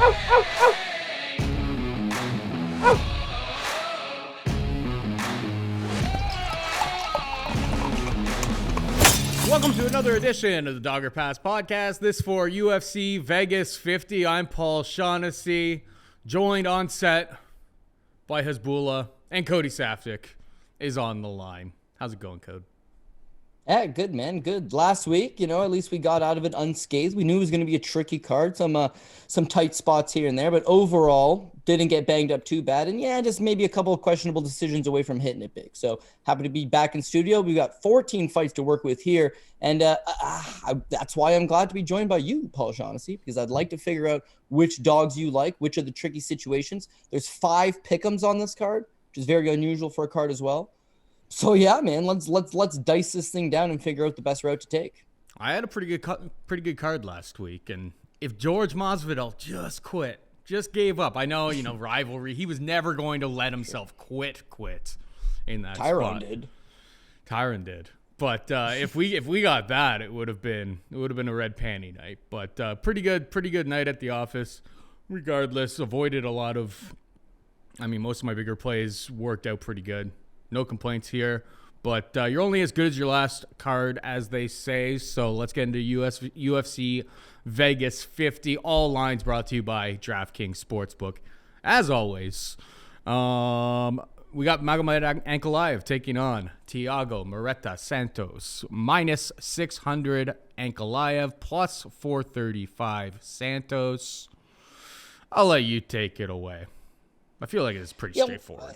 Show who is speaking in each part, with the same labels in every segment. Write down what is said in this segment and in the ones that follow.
Speaker 1: Welcome to another edition of the Dogger Pass podcast. This for UFC Vegas 50. I'm Paul Shaughnessy, joined on set by Hezbollah, and Cody Saftic is on the line. How's it going, Code?
Speaker 2: Yeah, good, man. Good. Last week, at least we got out of it unscathed. We knew it was going to be a tricky card, some tight spots here and there, but overall didn't get banged up too bad. And yeah, just maybe a couple of questionable decisions away from hitting it big. So happy to be back in studio. We've got 14 fights to work with here. And that's why I'm glad to be joined by you, Paul Shaughnessy, because I'd like to figure out which dogs you like, which are the tricky situations. There's 5 pick'ems on this card, which is very unusual for a card as well. So yeah, man, let's dice this thing down and figure out the best route to take.
Speaker 1: I had a pretty good card last week, and if George Masvidal just gave up, I know, rivalry, he was never going to let himself quit in that spot. Tyron did. But if we got that, it would have been a red panty night. But pretty good night at the office. Regardless, avoided a lot of. Most of my bigger plays worked out pretty good. No complaints here. But you're only as good as your last card, as they say. So let's get into UFC Vegas 50. All lines brought to you by DraftKings Sportsbook. As always, we got Magomed Ankalaev taking on Thiago Moreta Santos. Minus 600 Ankalaev, plus 435 Santos. I'll let you take it away. I feel like it's pretty straightforward.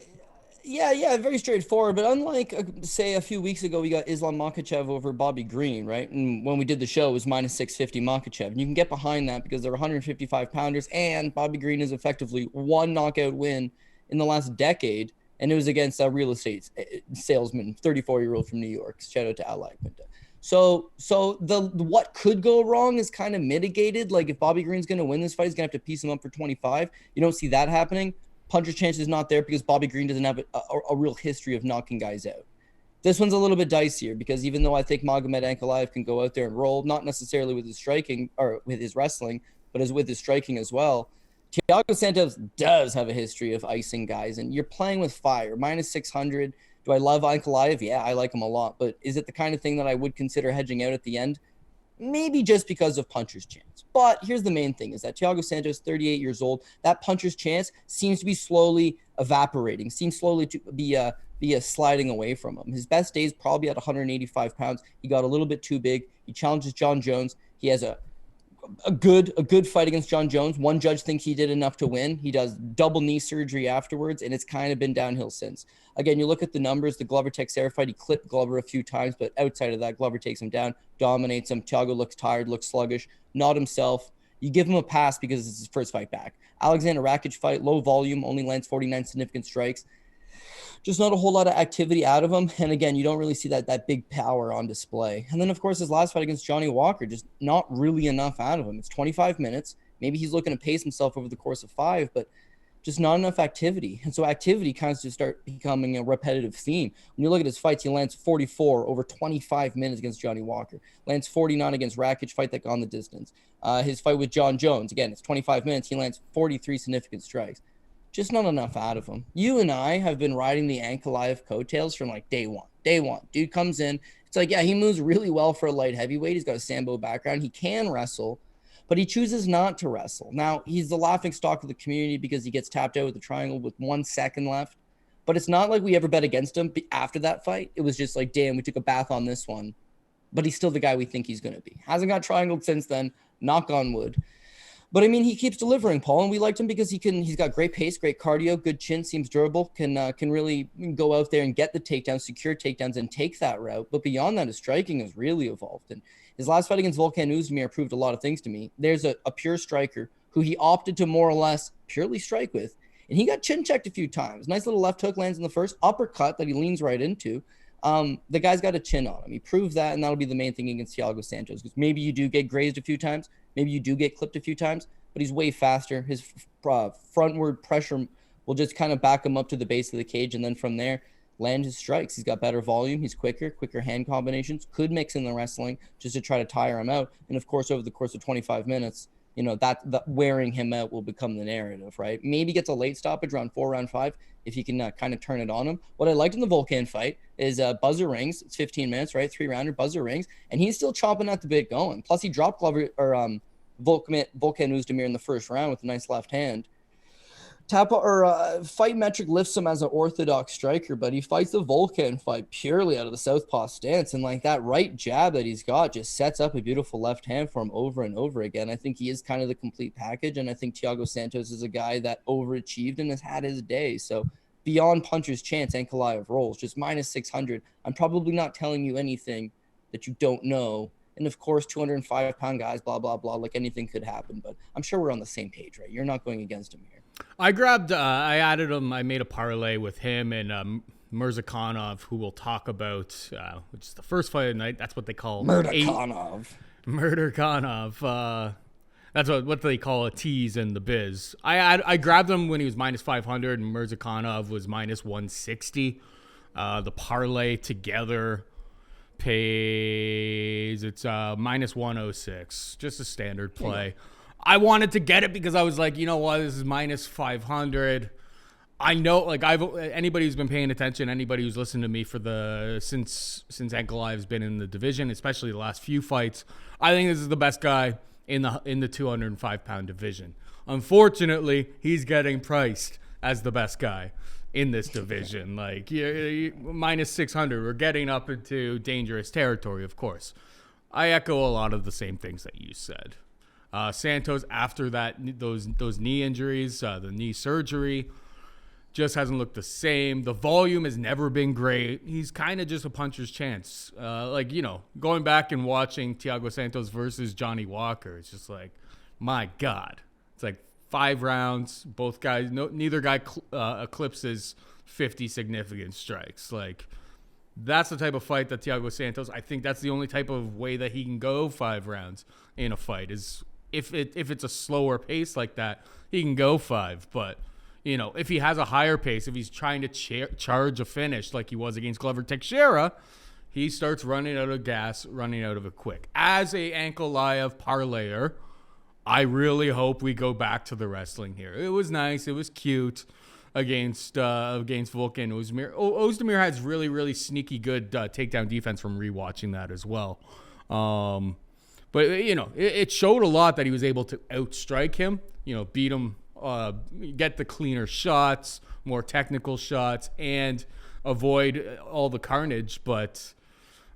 Speaker 2: Yeah, very straightforward. But unlike, say, a few weeks ago, we got Islam Makhachev over Bobby Green, right? And when we did the show, it was minus 650 Makhachev. And you can get behind that because they're 155 pounders, and Bobby Green is effectively one knockout win in the last decade, and it was against a real estate salesman, 34-year-old from New York. Shout out to Al Akmenta. So the what could go wrong is kind of mitigated. Like if Bobby Green's going to win this fight, he's going to have to piece him up for 25. You don't see that happening. Puncher's chance is not there because Bobby Green doesn't have a real history of knocking guys out. This one's a little bit dicier because even though I think Magomed Ankalaev can go out there and roll, not necessarily with his striking or with his wrestling, but with his striking as well, Thiago Santos does have a history of icing guys, and you're playing with fire. Minus 600. Do I love Ankalaev? Yeah, I like him a lot, but is it the kind of thing that I would consider hedging out at the end? Maybe just because of puncher's chance. But here's the main thing is that Thiago Santos, 38 years old, that puncher's chance seems to be slowly evaporating, seems slowly to be sliding away from him. His best days probably at 185 pounds. He got a little bit too big. He challenges John Jones. He has a good fight against John Jones. One judge thinks he did enough to win. He does double knee surgery afterwards, and it's kind of been downhill since. Again, you look at the numbers, the Glover-Teixeira fight, he clipped Glover a few times, but outside of that, Glover takes him down, dominates him. Thiago looks tired, looks sluggish, not himself. You give him a pass because it's his first fight back. Alexander Rakic fight, low volume, only lands 49 significant strikes. Just not a whole lot of activity out of him. And again, you don't really see that big power on display. And then, of course, his last fight against Johnny Walker, just not really enough out of him. It's 25 minutes. Maybe he's looking to pace himself over the course of 5, but just not enough activity. And so activity kind of just start becoming a repetitive theme. When you look at his fights, he lands 44 over 25 minutes against Johnny Walker. Lands 49 against Rakic, fight that gone the distance. His fight with John Jones, again, it's 25 minutes. He lands 43 significant strikes. Just not enough out of him. You and I have been riding the Ankalaev coattails from like day one. Dude comes in. It's like, yeah, he moves really well for a light heavyweight. He's got a Sambo background. He can wrestle, but he chooses not to wrestle. Now, he's the laughing stock of the community because he gets tapped out with the triangle with 1 second left. But it's not like we ever bet against him after that fight. It was just like, damn, we took a bath on this one. But he's still the guy we think he's going to be. Hasn't got triangled since then. Knock on wood. But I mean, he keeps delivering, Paul, and we liked him because he's got great pace, great cardio, good chin, seems durable, can really go out there and get the takedowns, secure takedowns, and take that route. But beyond that, his striking has really evolved. And his last fight against Volkan Oezdemir proved a lot of things to me. There's a pure striker who he opted to more or less purely strike with, and he got chin checked a few times. Nice little left hook lands in the first, uppercut that he leans right into. The guy's got a chin on him. He proved that, and that'll be the main thing against Thiago Santos, because maybe you do get grazed a few times, maybe you do get clipped a few times, but he's way faster. His frontward pressure will just kind of back him up to the base of the cage, and then from there, land his strikes. He's got better volume. He's quicker hand combinations, could mix in the wrestling just to try to tire him out. And, of course, over the course of 25 minutes, that wearing him out will become the narrative, right? Maybe gets a late stoppage round 4, round 5, if he can kind of turn it on him. What I liked in the Volkan fight is buzzer rings. It's 15 minutes, right? 3-rounder buzzer rings, and he's still chomping at the bit going. Plus, he dropped Volkan Oezdemir in the first round with a nice left hand. Fight metric lifts him as an orthodox striker, but he fights the Volkan fight purely out of the southpaw stance, and like that right jab that he's got just sets up a beautiful left hand for him over and over again. I think he is kind of the complete package, and I think Thiago Santos is a guy that overachieved and has had his day. So beyond puncher's chance, Ankalaev rolls just -600. I'm probably not telling you anything that you don't know. And of course, 205-pound guys, blah, blah, blah, like anything could happen. But I'm sure we're on the same page, right? You're not going against him here.
Speaker 1: I added him. I made a parlay with him and Mirzakhanov, who we'll talk about, which is the first fight of the night. That's what they call
Speaker 2: Murderkhanov.
Speaker 1: That's what they call a tease in the biz. I grabbed him when he was -500 and Mirzakhanov was -160. The parlay together pays -106, just a standard play. I wanted to get it because I was like, you know what, this is -500. I know, like, anybody who's been paying attention, anybody who's listened to me since Ankalaev's been in the division, especially the last few fights, I think this is the best guy in the 205-pound division. Unfortunately, he's getting priced as the best guy in this division. Like, -600, we're getting up into dangerous territory, of course. I echo a lot of the same things that you said. Santos, after those knee injuries, the knee surgery, just hasn't looked the same. The volume has never been great. He's kind of just a puncher's chance. Going back and watching Thiago Santos versus Johnny Walker, it's just like, my God. It's like 5 rounds, both guys, neither guy eclipses 50 significant strikes. Like, that's the type of fight that Thiago Santos, I think that's the only type of way that he can go 5 rounds in a fight, is if it's a slower pace like that, he can go 5. But, if he has a higher pace, if he's trying to charge a finish like he was against Glover Teixeira, he starts running out of gas, running out of it quick. As a Ankalaev parlayer, I really hope we go back to the wrestling here. It was nice. It was cute against Volkan Oezdemir. Oezdemir has really, really sneaky good takedown defense from rewatching that as well. But, it showed a lot that he was able to outstrike him, beat him, get the cleaner shots, more technical shots, and avoid all the carnage. But,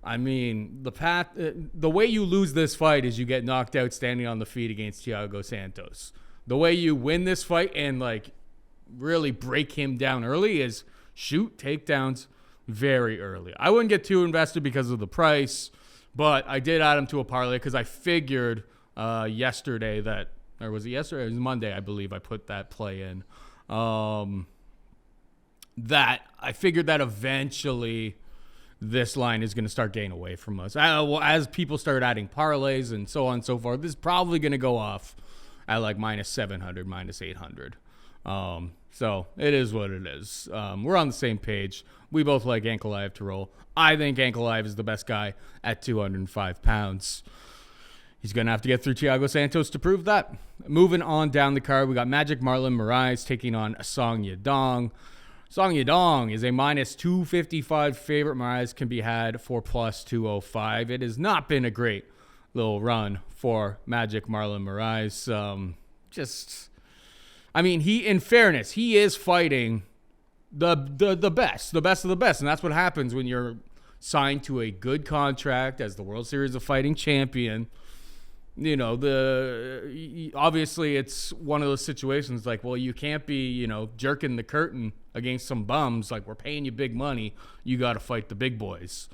Speaker 1: I mean, the way you lose this fight is you get knocked out standing on the feet against Thiago Santos. The way you win this fight and, like, really break him down early is shoot takedowns very early. I wouldn't get too invested because of the price, but I did add him to a parlay because I figured yesterday that, or was it yesterday? It was Monday, I believe I put that play in. That I figured that eventually this line is going to start getting away from us. As people start adding parlays and so on and so forth, this is probably going to go off at like -700, -800. So it is what it is. We're on the same page. We both like Ankalaev to roll. I think Ankalaev is the best guy at 205 pounds. He's going to have to get through Thiago Santos to prove that. Moving on down the card, we got Marlon Moraes taking on Song Yadong. Song Yadong is a -255 favorite. Moraes can be had for +205. It has not been a great little run for Marlon Moraes. In fairness, he is fighting the best of the best, and that's what happens when you're signed to a good contract as the World Series of Fighting champion. Obviously it's one of those situations like, well, you can't be, jerking the curtain against some bums. Like, we're paying you big money. You got to fight the big boys.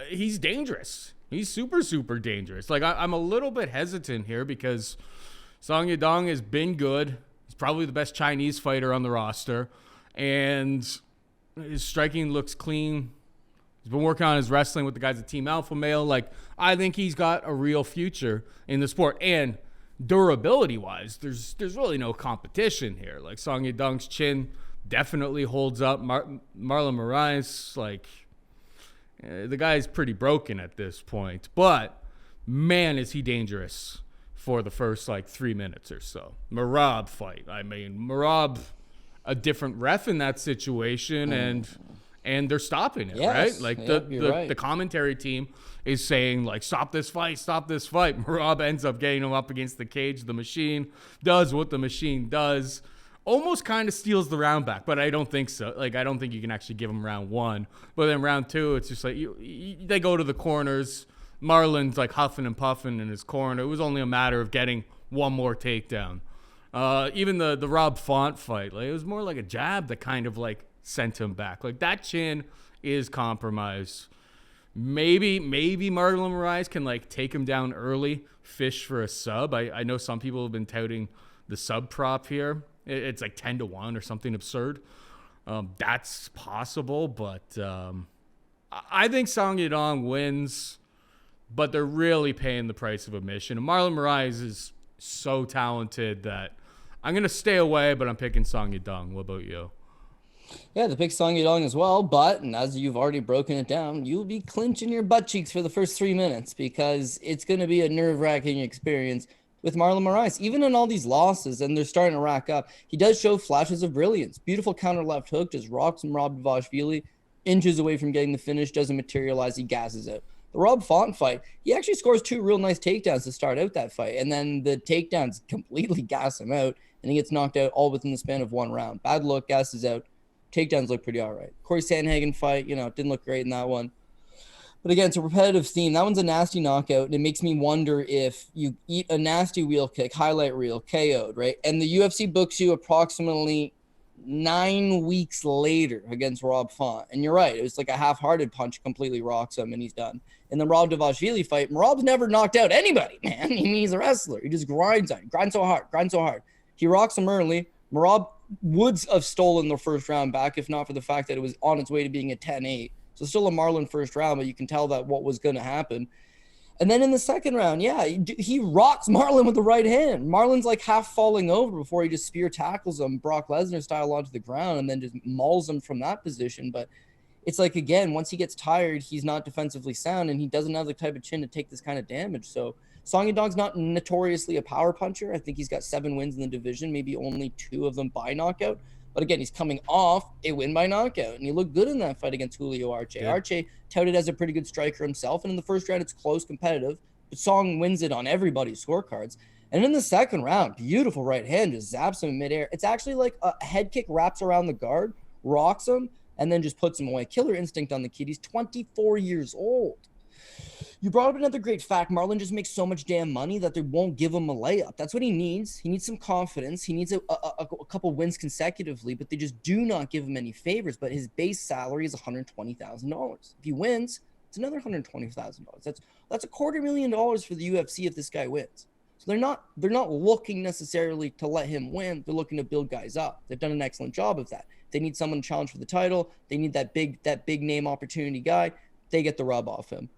Speaker 1: He's dangerous. He's super, super dangerous. Like, I'm a little bit hesitant here because Song Yadong has been good. He's probably the best Chinese fighter on the roster. And his striking looks clean. He's been working on his wrestling with the guys at Team Alpha Male. Like, I think he's got a real future in the sport. And durability-wise, there's really no competition here. Like, Song Yadong's chin definitely holds up. Marlon Moraes, the guy's pretty broken at this point. But, man, is he dangerous for the first 3 minutes or so. Merab fight. I mean, Merab, a different ref in that situation, and they're stopping it, right? The commentary team is saying, stop this fight. Merab ends up getting him up against the cage. The machine does what the machine does. Almost kind of steals the round back, but I don't think so. I don't think you can actually give him round 1. But then round 2, it's just they go to the corners. Marlon's huffing and puffing in his corner. It was only a matter of getting one more takedown. Even the Rob Font fight, it was more like a jab that kind of sent him back. That chin is compromised. Maybe Marlon Moraes can take him down early, fish for a sub. I know some people have been touting the sub prop here. It's 10-1 or something absurd. That's possible, but I think Song Yadong wins. But they're really paying the price of admission. And Marlon Moraes is so talented that I'm going to stay away, but I'm picking Song Yadong. What about you?
Speaker 2: Yeah, the pick Song Yadong as well. But, and as you've already broken it down, you'll be clenching your butt cheeks for the first 3 minutes because it's going to be a nerve-wracking experience with Marlon Moraes. Even in all these losses, and they're starting to rack up, he does show flashes of brilliance. Beautiful counter left hook, just rocks and Rob Dvalishvili, inches away from getting the finish, doesn't materialize, he gasses out. The Rob Font fight, he actually scores 2 real nice takedowns to start out that fight. And then the takedowns completely gas him out. And he gets knocked out all within the span of 1 round. Bad look, gasses out. Takedowns look pretty all right. Corey Sandhagen fight, didn't look great in that one. But again, it's a repetitive theme. That one's a nasty knockout. And it makes me wonder if you eat a nasty wheel kick, highlight reel, KO'd, right? And the UFC books you approximately 9 weeks later against Rob Font. And you're right. It was a half-hearted punch, completely rocks him, and he's done. In the Rob Dvalishvili fight, Rob's never knocked out anybody, man. He's a wrestler. He just grinds on it. Grind so hard. He rocks him early. Merab would have stolen the first round back if not for the fact that it was on its way to being a 10-8. So still a Marlon first round, but you can tell that what was going to happen. And then in the second round, he rocks Marlon with the right hand. Marlon's half falling over before he just spear tackles him, Brock Lesnar style, onto the ground and then just mauls him from that position. But it's again, once he gets tired, he's not defensively sound and he doesn't have the type of chin to take this kind of damage. So Song Yadong's not notoriously a power puncher. I think he's got 7 wins in the division, maybe only 2 of them by knockout. But again, he's coming off a win by knockout, and he looked good in that fight against Julio Arce. Yeah. Arce touted as a pretty good striker himself, and in the first round, it's close, competitive. But Song wins it on everybody's scorecards. And in the second round, beautiful right hand just zaps him in midair. It's actually a head kick wraps around the guard, rocks him, and then just puts him away. Killer instinct on the kid. He's 24 years old. You brought up another great fact. Marlon just makes so much damn money that they won't give him a layup. That's what he needs. He needs some confidence. He needs a couple wins consecutively, but they just do not give him any favors. But his base salary is $120,000. If he wins, it's another $120,000. That's $250,000 for the UFC if this guy wins. So they're not looking necessarily to let him win. They're looking to build guys up. They've done an excellent job of that. They need someone to challenge for the title. They need that big name opportunity guy. They get the rub off him.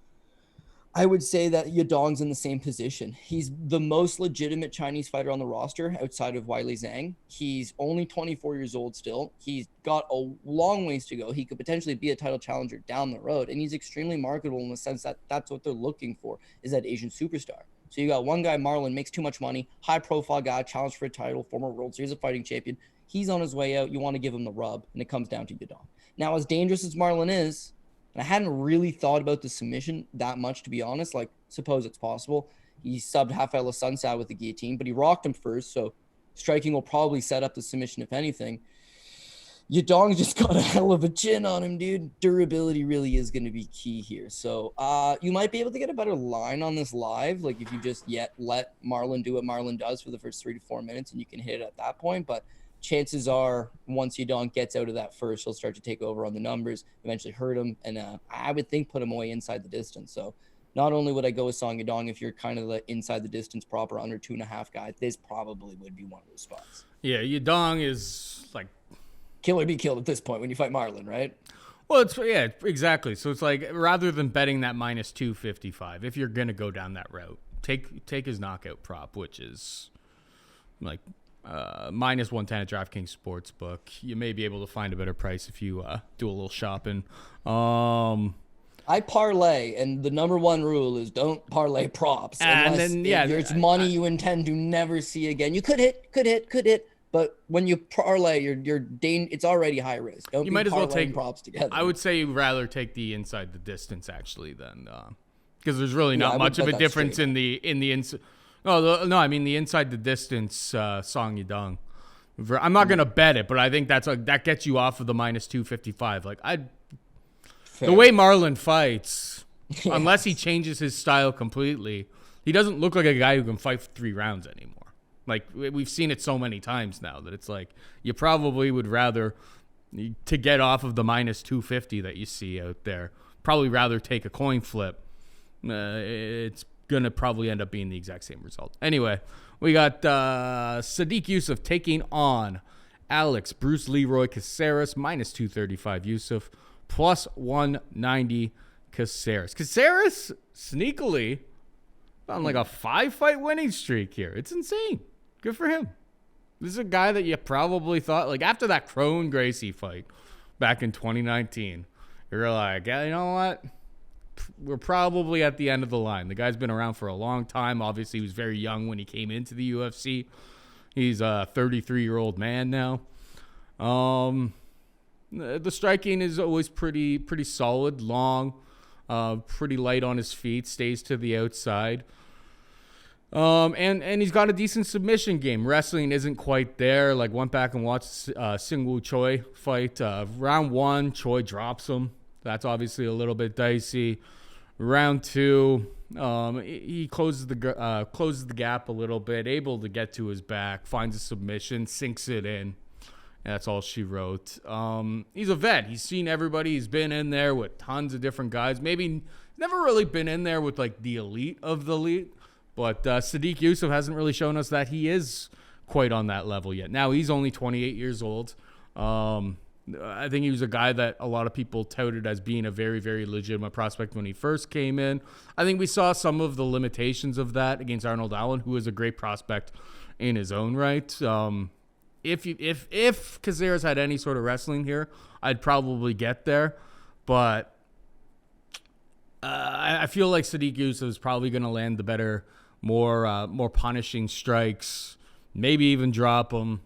Speaker 2: I would say that Yadong's in the same position. He's the most legitimate Chinese fighter on the roster outside of Weili Zhang. He's only 24 years old still. He's got a long ways to go. He could potentially be a title challenger down the road. And he's extremely marketable in the sense that that's what they're looking for, is that Asian superstar. So you got one guy, Marlon, makes too much money, high-profile guy, challenged for a title, former World Series of Fighting champion. He's on his way out. You want to give him the rub, and it comes down to Yadong. Now, as dangerous as Marlon is, and I hadn't really thought about the submission that much, to be honest. Suppose it's possible. He subbed Rafael Sunsao with the guillotine, but he rocked him first, so striking will probably set up the submission, if anything. Yadong's just got a hell of a chin on him, dude. Durability really is going to be key here. So you might be able to get a better line on this live, if you just let Marlon do what Marlon does for the first 3 to 4 minutes, and you can hit it at that point. But chances are, once Yadong gets out of that first, he'll start to take over on the numbers, eventually hurt him, and I would think put him away inside the distance. So not only would I go with Song Yadong if you're kind of the inside the distance proper under 2.5 guy, this probably would be one of those spots.
Speaker 1: Yeah, Yadong is
Speaker 2: kill or be killed at this point when you fight Marlon, right?
Speaker 1: Well, exactly. So it's rather than betting that minus 255, if you're gonna go down that route, take his knockout prop, which is minus 110 at DraftKings Sportsbook. You may be able to find a better price if you do a little shopping.
Speaker 2: I I parlay, and the number one rule is don't parlay props unless it's money you intend to never see again. You could hit, but when you parlay, it's already high risk. Don't
Speaker 1: you might as well take
Speaker 2: props together.
Speaker 1: I would say you'd rather take the inside the distance actually than because there's really not much of a difference in the inside. I mean the inside the distance Song Yadong. I'm not gonna bet it, but I think that gets you off of the minus 255. Like the way Marlon fights, unless he changes his style completely, he doesn't look like a guy who can fight for 3 rounds anymore. Like, we've seen it so many times now that it's like you probably would rather, to get off of the minus 250 that you see out there, probably rather take a coin flip. It's going to probably end up being the exact same result. Anyway, we got Sodiq Yusuff taking on Alex Bruce Leroy Caceres, minus 235 Yusuff, plus 190 Caceres. Caceres, sneakily, on like a 5-fight winning streak here. It's insane. Good for him. This is a guy that you probably thought, like after that Crone Gracie fight back in 2019, you're like, yeah, you know what? We're probably at the end of the line. The guy's been around for a long time. Obviously, he was very young when he came into the UFC. He's a 33-year-old man now. The striking is always pretty solid, long, pretty light on his feet, stays to the outside. And he's got a decent submission game. Wrestling isn't quite there. Like, went back and watched Singwoo Choi fight. Round 1, Choi drops him. That's obviously a little bit dicey. Round 2, he closes the gap a little bit, able to get to his back, finds a submission, sinks it in. And that's all she wrote. He's a vet. He's seen everybody. He's been in there with tons of different guys. Maybe never really been in there with like the elite of the elite. But Sodiq Yusuff hasn't really shown us that he is quite on that level yet. Now, he's only 28 years old. I think he was a guy that a lot of people touted as being a very, very legitimate prospect when he first came in. I think we saw some of the limitations of that against Arnold Allen, who is a great prospect in his own right. If Caceres had any sort of wrestling here, I'd probably get there. But I feel like Sodiq Yusuff is probably going to land the better, more punishing strikes, maybe even drop them.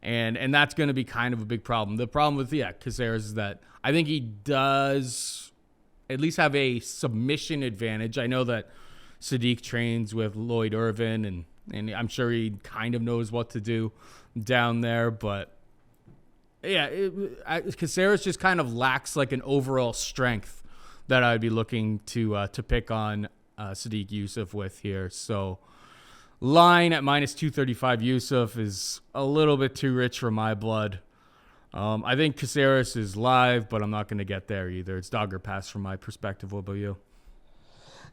Speaker 1: And that's going to be kind of a big problem. The problem with, Caceres is that I think he does at least have a submission advantage. I know that Sodiq trains with Lloyd Irvin, and I'm sure he kind of knows what to do down there. But, Caceres just kind of lacks like an overall strength that I'd be looking to pick on Sodiq Yusuff with here. So line at minus 235 Yusuff is a little bit too rich for my blood. I think Caceres is live, but I'm not going to get there either. It's dog or pass from my perspective. What about you?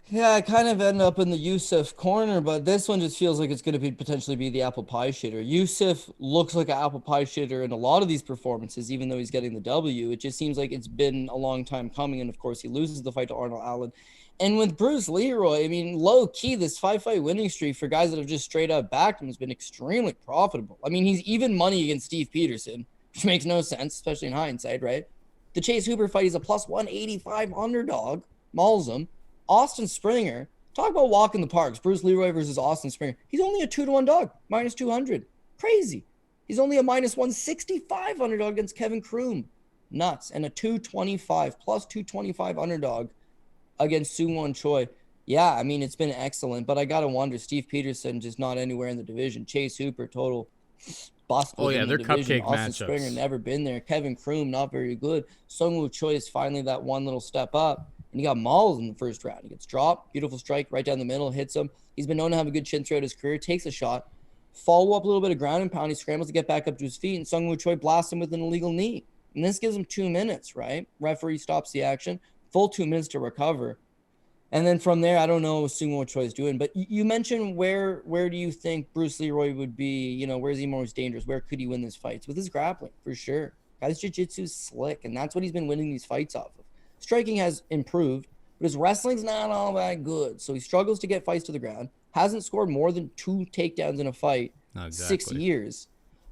Speaker 2: Yeah, I kind of end up in the Yusuff corner, but this one just feels like it's going to potentially be the apple pie shitter. Yusuff looks like an apple pie shitter in a lot of these performances, even though he's getting the W. It just seems like it's been a long time coming, and of course he loses the fight to Arnold Allen. And with Bruce Leroy, I mean, low-key, this 5-fight winning streak for guys that have just straight up backed him has been extremely profitable. I mean, he's even money against Steve Peterson, which makes no sense, especially in hindsight, right? The Chase Hooper fight, he's a plus 185 underdog, mauls him. Austin Springer, talk about walking the parks. Bruce Leroy versus Austin Springer. He's only a 2-1 dog, minus 200. Crazy. He's only a minus 165 underdog against Kevin Kroom. Nuts. And a 225, plus 225 underdog against Soo-Won Choi. Yeah, I mean, it's been excellent, but I got to wonder, Steve Peterson just not anywhere in the division. Chase Hooper, total bust.
Speaker 1: Oh, yeah, they're cupcake
Speaker 2: Austin
Speaker 1: matchups.
Speaker 2: Springer, never been there. Kevin Kroom, not very good. Sung-Woo Choi is finally that one little step up. And he got mauled in the first round. He gets dropped, beautiful strike right down the middle, hits him. He's been known to have a good chin throughout his career, takes a shot, follow up a little bit of ground and pound. He scrambles to get back up to his feet, and Sung-Woo Choi blasts him with an illegal knee. And this gives him 2 minutes, right? Referee stops the action, full 2 minutes to recover. And then from there, I don't know what Sung-Woo Choi is doing. But you mentioned where do you think Bruce Leroy would be? You know, where's he most dangerous? Where could he win this fight? With his grappling, for sure. Guy's jiu-jitsu is slick, and that's what he's been winning these fights off of. Striking has improved, but his wrestling's not all that good. So he struggles to get fights to the ground. Hasn't scored more than 2 takedowns in a fight, 6 years.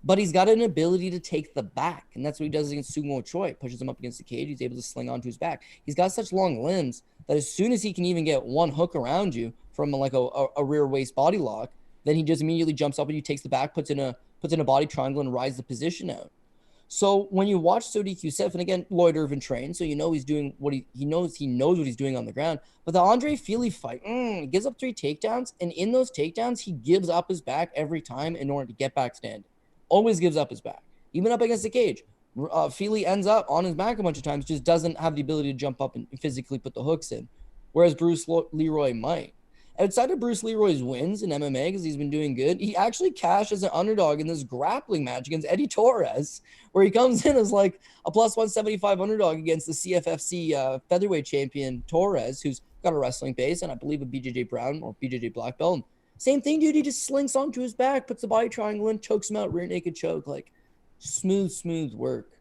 Speaker 2: but he's got an ability to take the back, and that's what he does against Sumo Choi. Pushes him up against the cage. He's able to sling onto his back. He's got such long limbs that as soon as he can even get one hook around you from like a rear waist body lock, then he just immediately jumps up and he takes the back, puts in a body triangle and rides the position out. So when you watch Sodiq Yusuff, and again, Lloyd Irvin trained, so you know he's doing what he knows what he's doing on the ground. But the Andre Fili fight, he gives up 3 takedowns, and in those takedowns, he gives up his back every time in order to get back standing. Always gives up his back, even up against the cage. Fili ends up on his back a bunch of times, just doesn't have the ability to jump up and physically put the hooks in, whereas Bruce Leroy might. Outside of Bruce Leroy's wins in MMA, because he's been doing good, he actually cashed as an underdog in this grappling match against Eddie Torres, where he comes in as like a plus 175 underdog against the CFFC featherweight champion Torres, who's got a wrestling base and I believe a BJJ Brown or BJJ black belt. Same thing, dude. He just slinks onto his back, puts the body triangle in, chokes him out, rear naked choke. Like, smooth work.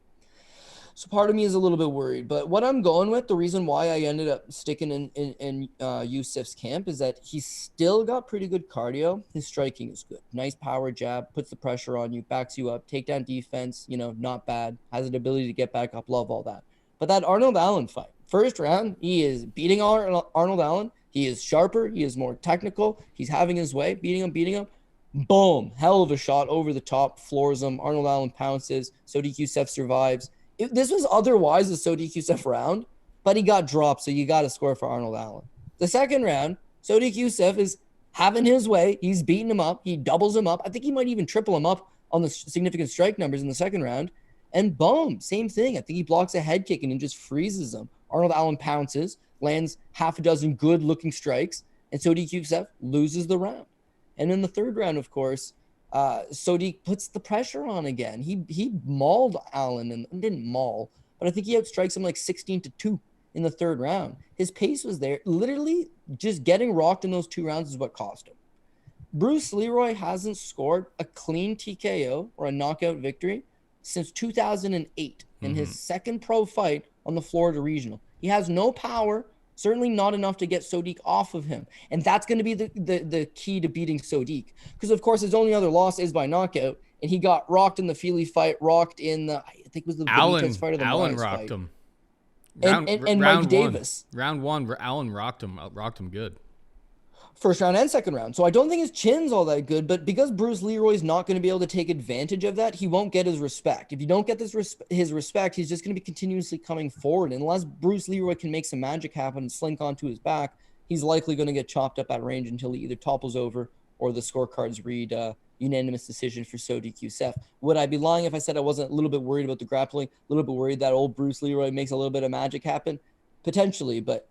Speaker 2: So part of me is a little bit worried. But what I'm going with, the reason why I ended up sticking in Yusuff's camp is that he's still got pretty good cardio. His striking is good. Nice power jab, puts the pressure on you, backs you up, takedown defense, not bad. Has an ability to get back up, love all that. But that Arnold Allen fight, first round, he is beating Arnold Allen. He is sharper. He is more technical. He's having his way, beating him. Boom. Hell of a shot over the top, floors him. Arnold Allen pounces. Sodiq Yusuff survives. This was otherwise a Sodiq Yusuff round, but he got dropped, so you got to score for Arnold Allen. The second round, Sodiq Yusuff is having his way. He's beating him up. He doubles him up. I think he might even triple him up on the significant strike numbers in the second round. And boom, same thing. I think he blocks a head kick and just freezes him. Arnold Allen pounces, lands half a dozen good-looking strikes, and Sodiq Yusuff loses the round. And in the third round, of course, Sodiq puts the pressure on again. He mauled Allen and didn't maul, but I think he outstrikes him like 16-2 in the third round. His pace was there. Literally, just getting rocked in those 2 rounds is what cost him. Bruce Leroy hasn't scored a clean TKO or a knockout victory since 2008 in his second pro fight on the Florida Regional. He has no power, certainly not enough to get Sodiq off of him. And that's going to be the key to beating Sodiq. Because, of course, his only other loss is by knockout. And he got rocked in the Fili fight, rocked in the, I think it was the Benitez fight or the
Speaker 1: Allen
Speaker 2: Moraes
Speaker 1: rocked
Speaker 2: fight.
Speaker 1: him.
Speaker 2: And Mike Davis.
Speaker 1: Round one, Allen rocked him good.
Speaker 2: First round and second round. So I don't think his chin's all that good, but because Bruce Leroy's not going to be able to take advantage of that, he won't get his respect. If you don't get his respect, he's just going to be continuously coming forward. And unless Bruce Leroy can make some magic happen and slink onto his back, he's likely going to get chopped up at range until he either topples over or the scorecards read unanimous decision for Sodiq Yusuff. Would I be lying if I said I wasn't a little bit worried about the grappling, a little bit worried that old Bruce Leroy makes a little bit of magic happen? Potentially, but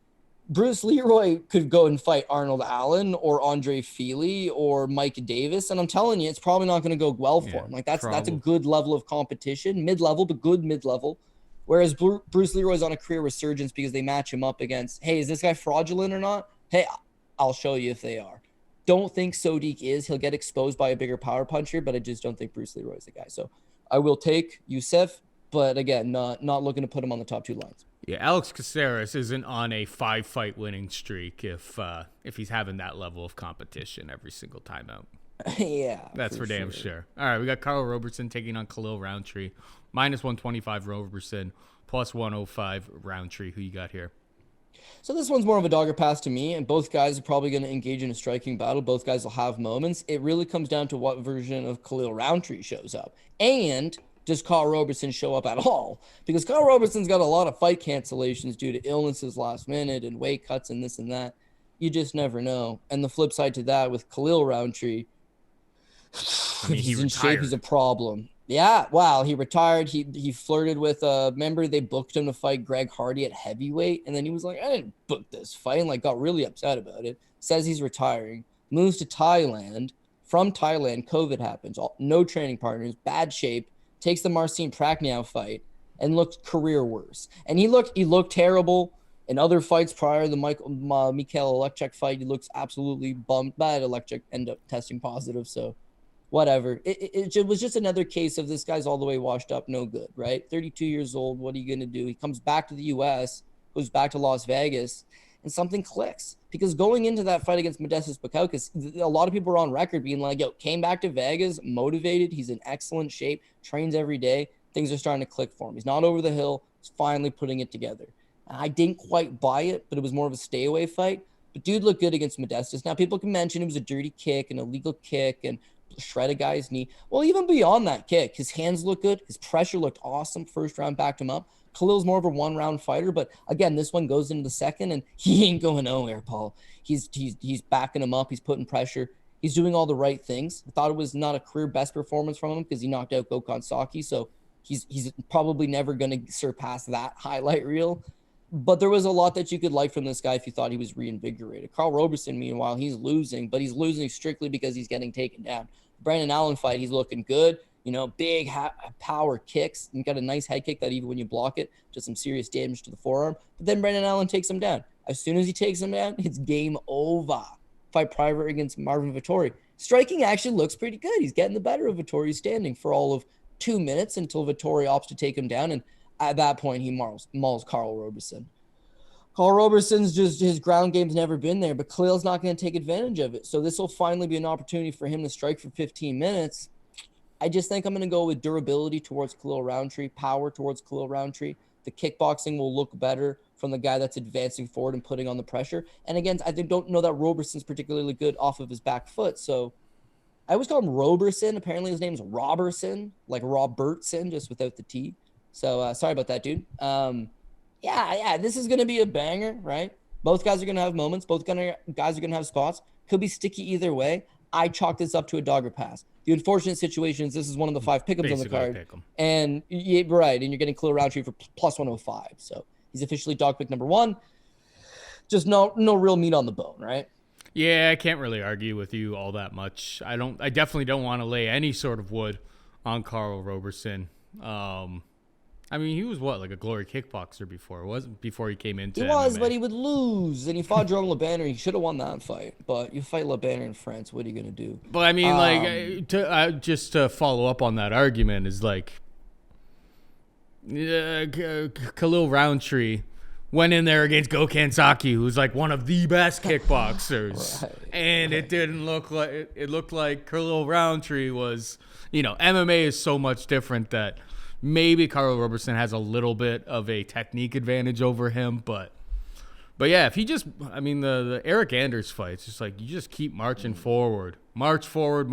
Speaker 2: Bruce Leroy could go and fight Arnold Allen or Andre Fili or Mike Davis, and I'm telling you, it's probably not going to go well for him. Like that's a good level of competition, mid-level, but good mid-level. Whereas Bruce Leroy's on a career resurgence because they match him up against, hey, is this guy fraudulent or not? Hey, I'll show you if they are. Don't think Sodiq is. He'll get exposed by a bigger power puncher, but I just don't think Bruce Leroy's the guy. So I will take Yusuff, but again, not looking to put him on the top 2 lines.
Speaker 1: Yeah, Alex Caceres isn't on a 5-fight winning streak if he's having that level of competition every single time out.
Speaker 2: Yeah.
Speaker 1: That's for damn sure. All right, we got Karl Robertson taking on Khalil Rountree. Minus 125 Robertson, plus 105 Rountree. Who you got here?
Speaker 2: So this one's more of a dogger pass to me, and both guys are probably going to engage in a striking battle. Both guys will have moments. It really comes down to what version of Khalil Rountree shows up. And does Karl Roberson show up at all? Because Karl Roberson's got a lot of fight cancellations due to illnesses last minute and weight cuts and this and that. You just never know. And the flip side to that with Khalil Rountree, he's in shape, he's a problem. Yeah, wow, he retired. He flirted with a member. They booked him to fight Greg Hardy at heavyweight, and then he was like, I didn't book this fight, and got really upset about it. Says he's retiring. Moves to Thailand. From Thailand, COVID happens. No training partners, bad shape. Takes the Marcin Prachniow fight and looked career worse. And he looked terrible in other fights prior. The Mikhail Alekchek fight, he looks absolutely bummed. But Alekchek ended up testing positive, so whatever. It was just another case of this guy's all the way washed up, no good, right? 32 years old, what are you going to do? He comes back to the U.S., goes back to Las Vegas, and something clicks. Because going into that fight against Modestas Bukauskas, a lot of people were on record being like, yo, came back to Vegas, motivated. He's in excellent shape, trains every day. Things are starting to click for him. He's not over the hill. He's finally putting it together. I didn't quite buy it, but it was more of a stay away fight. But dude looked good against Modestas. Now, people can mention it was a dirty kick, an illegal kick, and shred a guy's knee. Well, even beyond that kick, his hands look good. His pressure looked awesome. First round backed him up. Khalil's more of a one-round fighter, but again, this one goes into the second, and he ain't going nowhere, Paul. He's backing him up. He's putting pressure. He's doing all the right things. I thought it was not a career best performance from him because he knocked out Gokhan Saki, so he's probably never going to surpass that highlight reel. But there was a lot that you could like from this guy if you thought he was reinvigorated. Karl Roberson, meanwhile, he's losing, but he's losing strictly because he's getting taken down. Brandon Allen fight, he's looking good. You know, big power kicks. And got a nice head kick that even when you block it, does some serious damage to the forearm. But then Brandon Allen takes him down. As soon as he takes him down, it's game over. Fight private against Marvin Vettori. Striking actually looks pretty good. He's getting the better of Vettori's standing for all of 2 minutes until Vettori opts to take him down. And at that point, he mauls Karl Roberson. Karl Roberson's just, his ground game's never been there, but Khalil's not going to take advantage of it. So this will finally be an opportunity for him to strike for 15 minutes. I just think I'm going to go with durability towards Khalil Rountree, power towards Khalil Rountree. The kickboxing will look better from the guy that's advancing forward and putting on the pressure. And again, I don't know that Roberson's particularly good off of his back foot. So I always call him Roberson. Apparently his name's Roberson, like Robertson, just without the T. So sorry about that, dude. Yeah, this is going to be a banger, right? Both guys are going to have moments. Both guys are going to have spots. Could be sticky either way. I chalk this up to a dog or pass. The unfortunate situation is this is one of the 5 pick'ems on the card. And yeah, right, and you're getting Khalil Rountree for plus 105. So he's officially dog pick number 1. Just no real meat on the bone, right?
Speaker 1: Yeah, I can't really argue with you all that much. I definitely don't want to lay any sort of wood on Karl Roberson. I mean, he was like a glory kickboxer before he came into
Speaker 2: He was,
Speaker 1: MMA.
Speaker 2: but he would lose. And he fought Jerome LeBanner. He should have won that fight. But you fight LeBanner in France, what are you going to do?
Speaker 1: But I mean, just to follow up on that argument is like, Khalil Rountree went in there against Gokhan Saki, who's like one of the best kickboxers. Right, and it didn't look like, it looked like Khalil Rountree was, MMA is so much different that maybe Karl Roberson has a little bit of a technique advantage over him, but yeah, if he just, the Eric Anders fight, it's just like you just keep marching forward. March forward.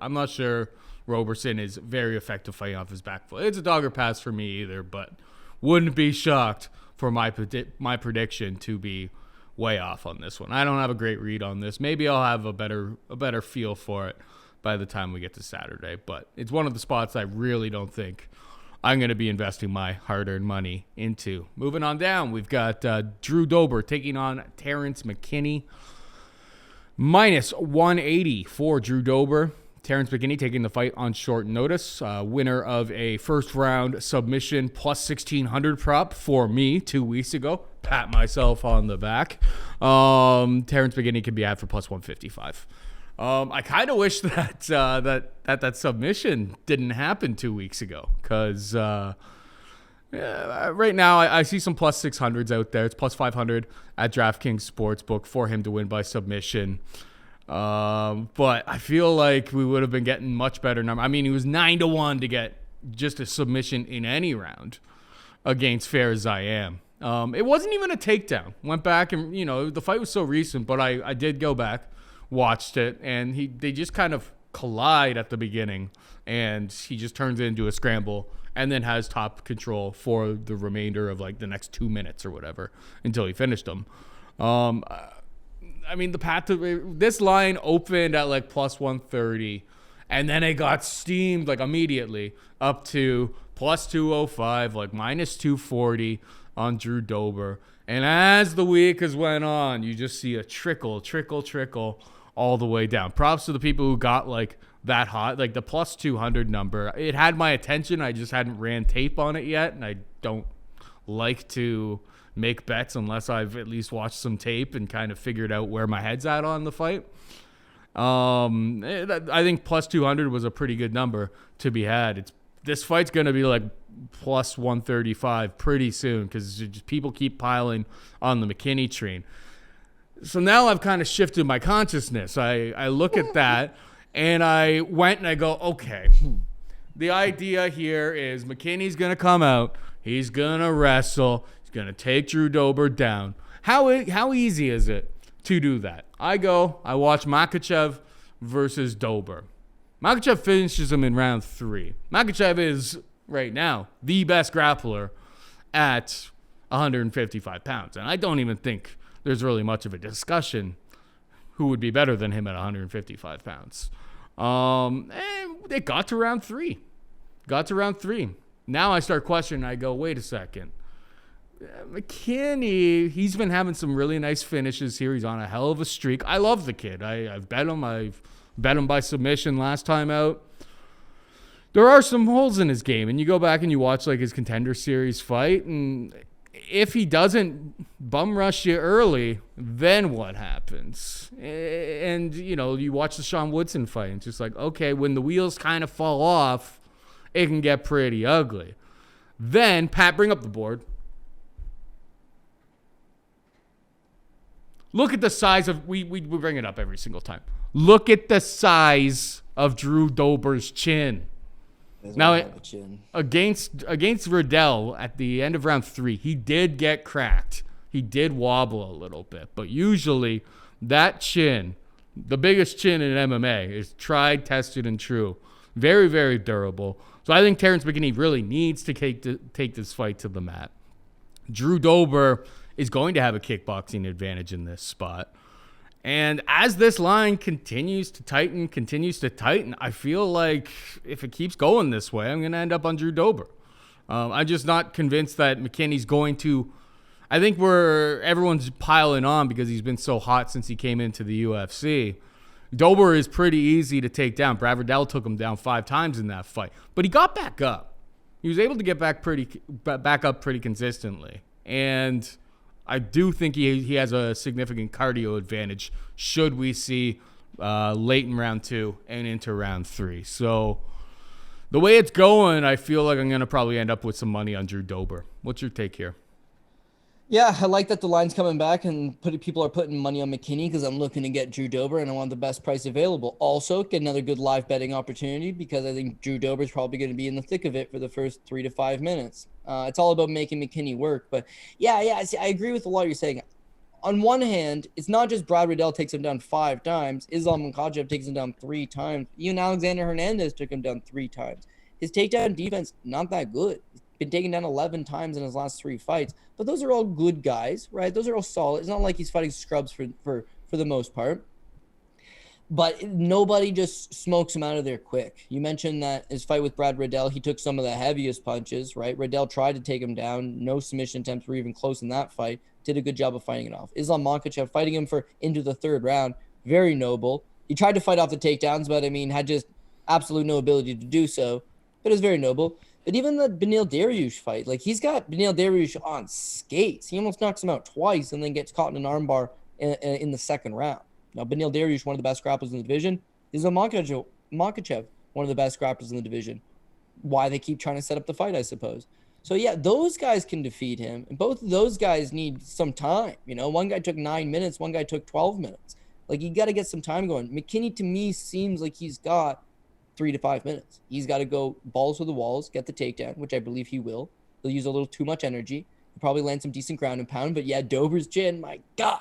Speaker 1: I'm not sure Roberson is very effective fighting off his back foot. It's a dog or pass for me either, but wouldn't be shocked for my prediction to be way off on this one. I don't have a great read on this. Maybe I'll have a better feel for it by the time we get to Saturday, but it's one of the spots I really don't think I'm going to be investing my hard-earned money into. Moving on down, we've got Drew Dober taking on Terrance McKinney. Minus 180 for Drew Dober. Terrance McKinney taking the fight on short notice. Winner of a first-round submission plus 1,600 prop for me 2 weeks ago. Pat myself on the back. Terrance McKinney can be had for plus 155. I kind of wish that that submission didn't happen 2 weeks ago because right now I see some plus 600s out there. It's plus 500 at DraftKings Sportsbook for him to win by submission. But I feel like we would have been getting much better number. I mean, he was 9-1 to get just a submission in any round against Fair As I Am. It wasn't even a takedown. Went back and, the fight was so recent, but I did go back. Watched it, and they just kind of collide at the beginning, and he just turns it into a scramble and then has top control for the remainder of like the next 2 minutes or whatever until he finished them. The path to this line opened at like plus 130, and then it got steamed like immediately up to plus 205, like minus 240 on Drew Dober. And as the week has went on, you just see a trickle all the way down. Props to the people who got like that hot, like the plus 200 number. It had my attention. I just hadn't ran tape on it yet, and I don't like to make bets unless I've at least watched some tape and kind of figured out where my head's at on the fight. I think plus 200 was a pretty good number to be had. this fight's going to be like plus 135 pretty soon because people keep piling on the McKinney train. So now I've kind of shifted my consciousness. I look at that and I went and I go, okay, the idea here is McKinney's going to come out. He's going to wrestle. He's going to take Drew Dober down. How easy is it to do that? I watch Makhachev versus Dober. Makhachev finishes him in round 3. Makhachev is, right now, the best grappler at 155 pounds. And I don't even think there's really much of a discussion who would be better than him at 155 pounds. And it got to round 3. Now I start questioning. I go, wait a second. McKinney, he's been having some really nice finishes here. He's on a hell of a streak. I love the kid. I've bet him. I've bet him by submission last time out. There are some holes in his game, and you go back and you watch like his Contender Series fight, and if he doesn't bum rush you early, then what happens? And, you watch the Sean Woodson fight, and it's just like, okay, when the wheels kind of fall off, it can get pretty ugly. Then, Pat, bring up the board. Look at the size of, we bring it up every single time. Look at the size of Drew Dober's chin. Now, against Riddell at the end of round 3, he did get cracked. He did wobble a little bit. But usually, that chin, the biggest chin in MMA, is tried, tested, and true. Very, very durable. So I think Terrance McKinney really needs to take this fight to the mat. Drew Dober is going to have a kickboxing advantage in this spot. And as this line continues to tighten, I feel like if it keeps going this way, I'm going to end up on Drew Dober. I'm just not convinced that McKinney's going to. I think everyone's piling on because he's been so hot since he came into the UFC. Dober is pretty easy to take down. Brad Riddell took him down 5 times in that fight, but he got back up. He was able to get back up pretty consistently, and I do think he has a significant cardio advantage should we see late in round 2 and into round 3. So the way it's going, I feel like I'm going to probably end up with some money on Drew Dober. What's your take here?
Speaker 2: Yeah, I like that the line's coming back and people are putting money on McKinney because I'm looking to get Drew Dober and I want the best price available. Also, get another good live betting opportunity because I think Drew Dober is probably going to be in the thick of it for the first 3 to 5 minutes. It's all about making McKinney work. But yeah, see, I agree with a lot you're saying. On one hand, it's not just Brad Riddell takes him down 5 times. Islam Makhachev takes him down 3 times. Even Alexander Hernandez took him down 3 times. His takedown defense, not that good. Been taken down 11 times in his last 3 fights, but those are all good guys, right? Those are all solid. It's not like he's fighting scrubs for the most part, but nobody just smokes him out of there quick. You mentioned that his fight with Brad Riddell, he took some of the heaviest punches, right? Riddell tried to take him down. No submission attempts were even close in that fight. Did a good job of fighting it off. Islam Makhachev fighting him into the 3rd round, very noble. He tried to fight off the takedowns, but had just absolute no ability to do so, but it was very noble. But even the Beneil Dariush fight, he's got Beneil Dariush on skates. He almost knocks him out twice and then gets caught in an armbar in the 2nd round. Now, Beneil Dariush, one of the best grapplers in the division, is Makhachev, one of the best grapplers in the division. Why they keep trying to set up the fight, I suppose. So, yeah, those guys can defeat him. And both of those guys need some time. One guy took 9 minutes. One guy took 12 minutes. You got to get some time going. McKinney, to me, seems like he's got 3 to 5 minutes. He's got to go balls to the walls, get the takedown, which I believe he will. He'll use a little too much energy. He'll probably land some decent ground and pound. But yeah, Dober's chin, my God.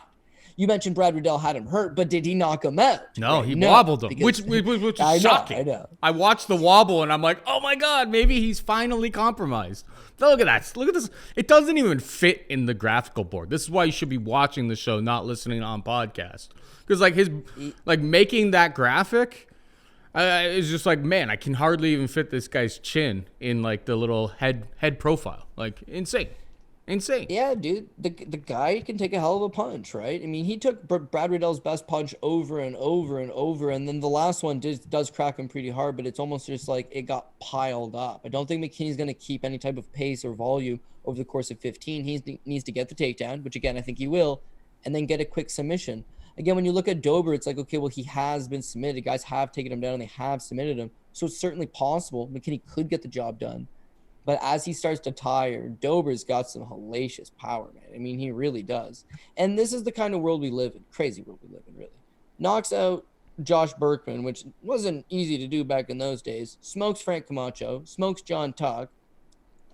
Speaker 2: You mentioned Brad Riddell had him hurt, but did he knock him out?
Speaker 1: No, he wobbled him, which is shocking.
Speaker 2: I know.
Speaker 1: I watched the wobble and I'm like, oh my God, maybe he's finally compromised. Look at that. Look at this. It doesn't even fit in the graphical board. This is why you should be watching the show, not listening on podcast. Because making that graphic, it's just man, I can hardly even fit this guy's chin in the little head profile. Insane. Yeah, dude, the guy can take a hell of a punch, right? He took Brad Riddell's best punch over and over and over, and then the last one does crack him pretty hard, but it's almost just it got piled up. I don't think McKinney's going to keep any type of pace or volume over the course of 15. He needs to get the takedown, which again, I think he will, and then get a quick submission.
Speaker 2: Again, when you look at Dober, it's like, okay, well, he has been submitted. Guys have taken him down and they have submitted him. So it's certainly possible McKinney could get the job done. But as he starts to tire, Dober's got some hellacious power, man. I mean, he really does. And this is the kind of world we live in. Crazy world we live in, really. Knocks out Josh Berkman, which wasn't easy to do back in those days. Smokes Frank Camacho. Smokes John Tuck.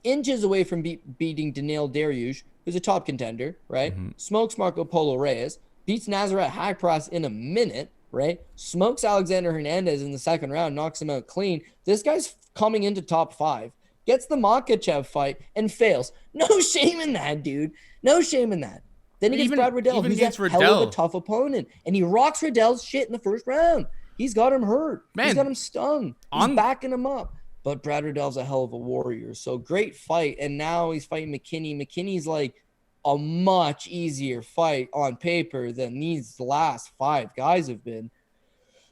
Speaker 2: Inches away from beating Daniil Dariush, who's a top contender, right? Mm-hmm. Smokes Marco Polo Reyes. Beats Nazareth Haqparast in a minute, right? Smokes Alexander Hernandez in the second round. Knocks him out clean. This guy's coming into top 5. Gets the Makhachev fight and fails. No shame in that, dude. No shame in that. Then he gets Brad Riddell, who's a hell of a tough opponent. And he rocks Riddell's shit in the first round. He's got him hurt. Man, he's got him stung. He's backing him up. But Brad Riddell's a hell of a warrior. So great fight. And now he's fighting McKinney. McKinney's like a much easier fight on paper than these last 5 guys have been.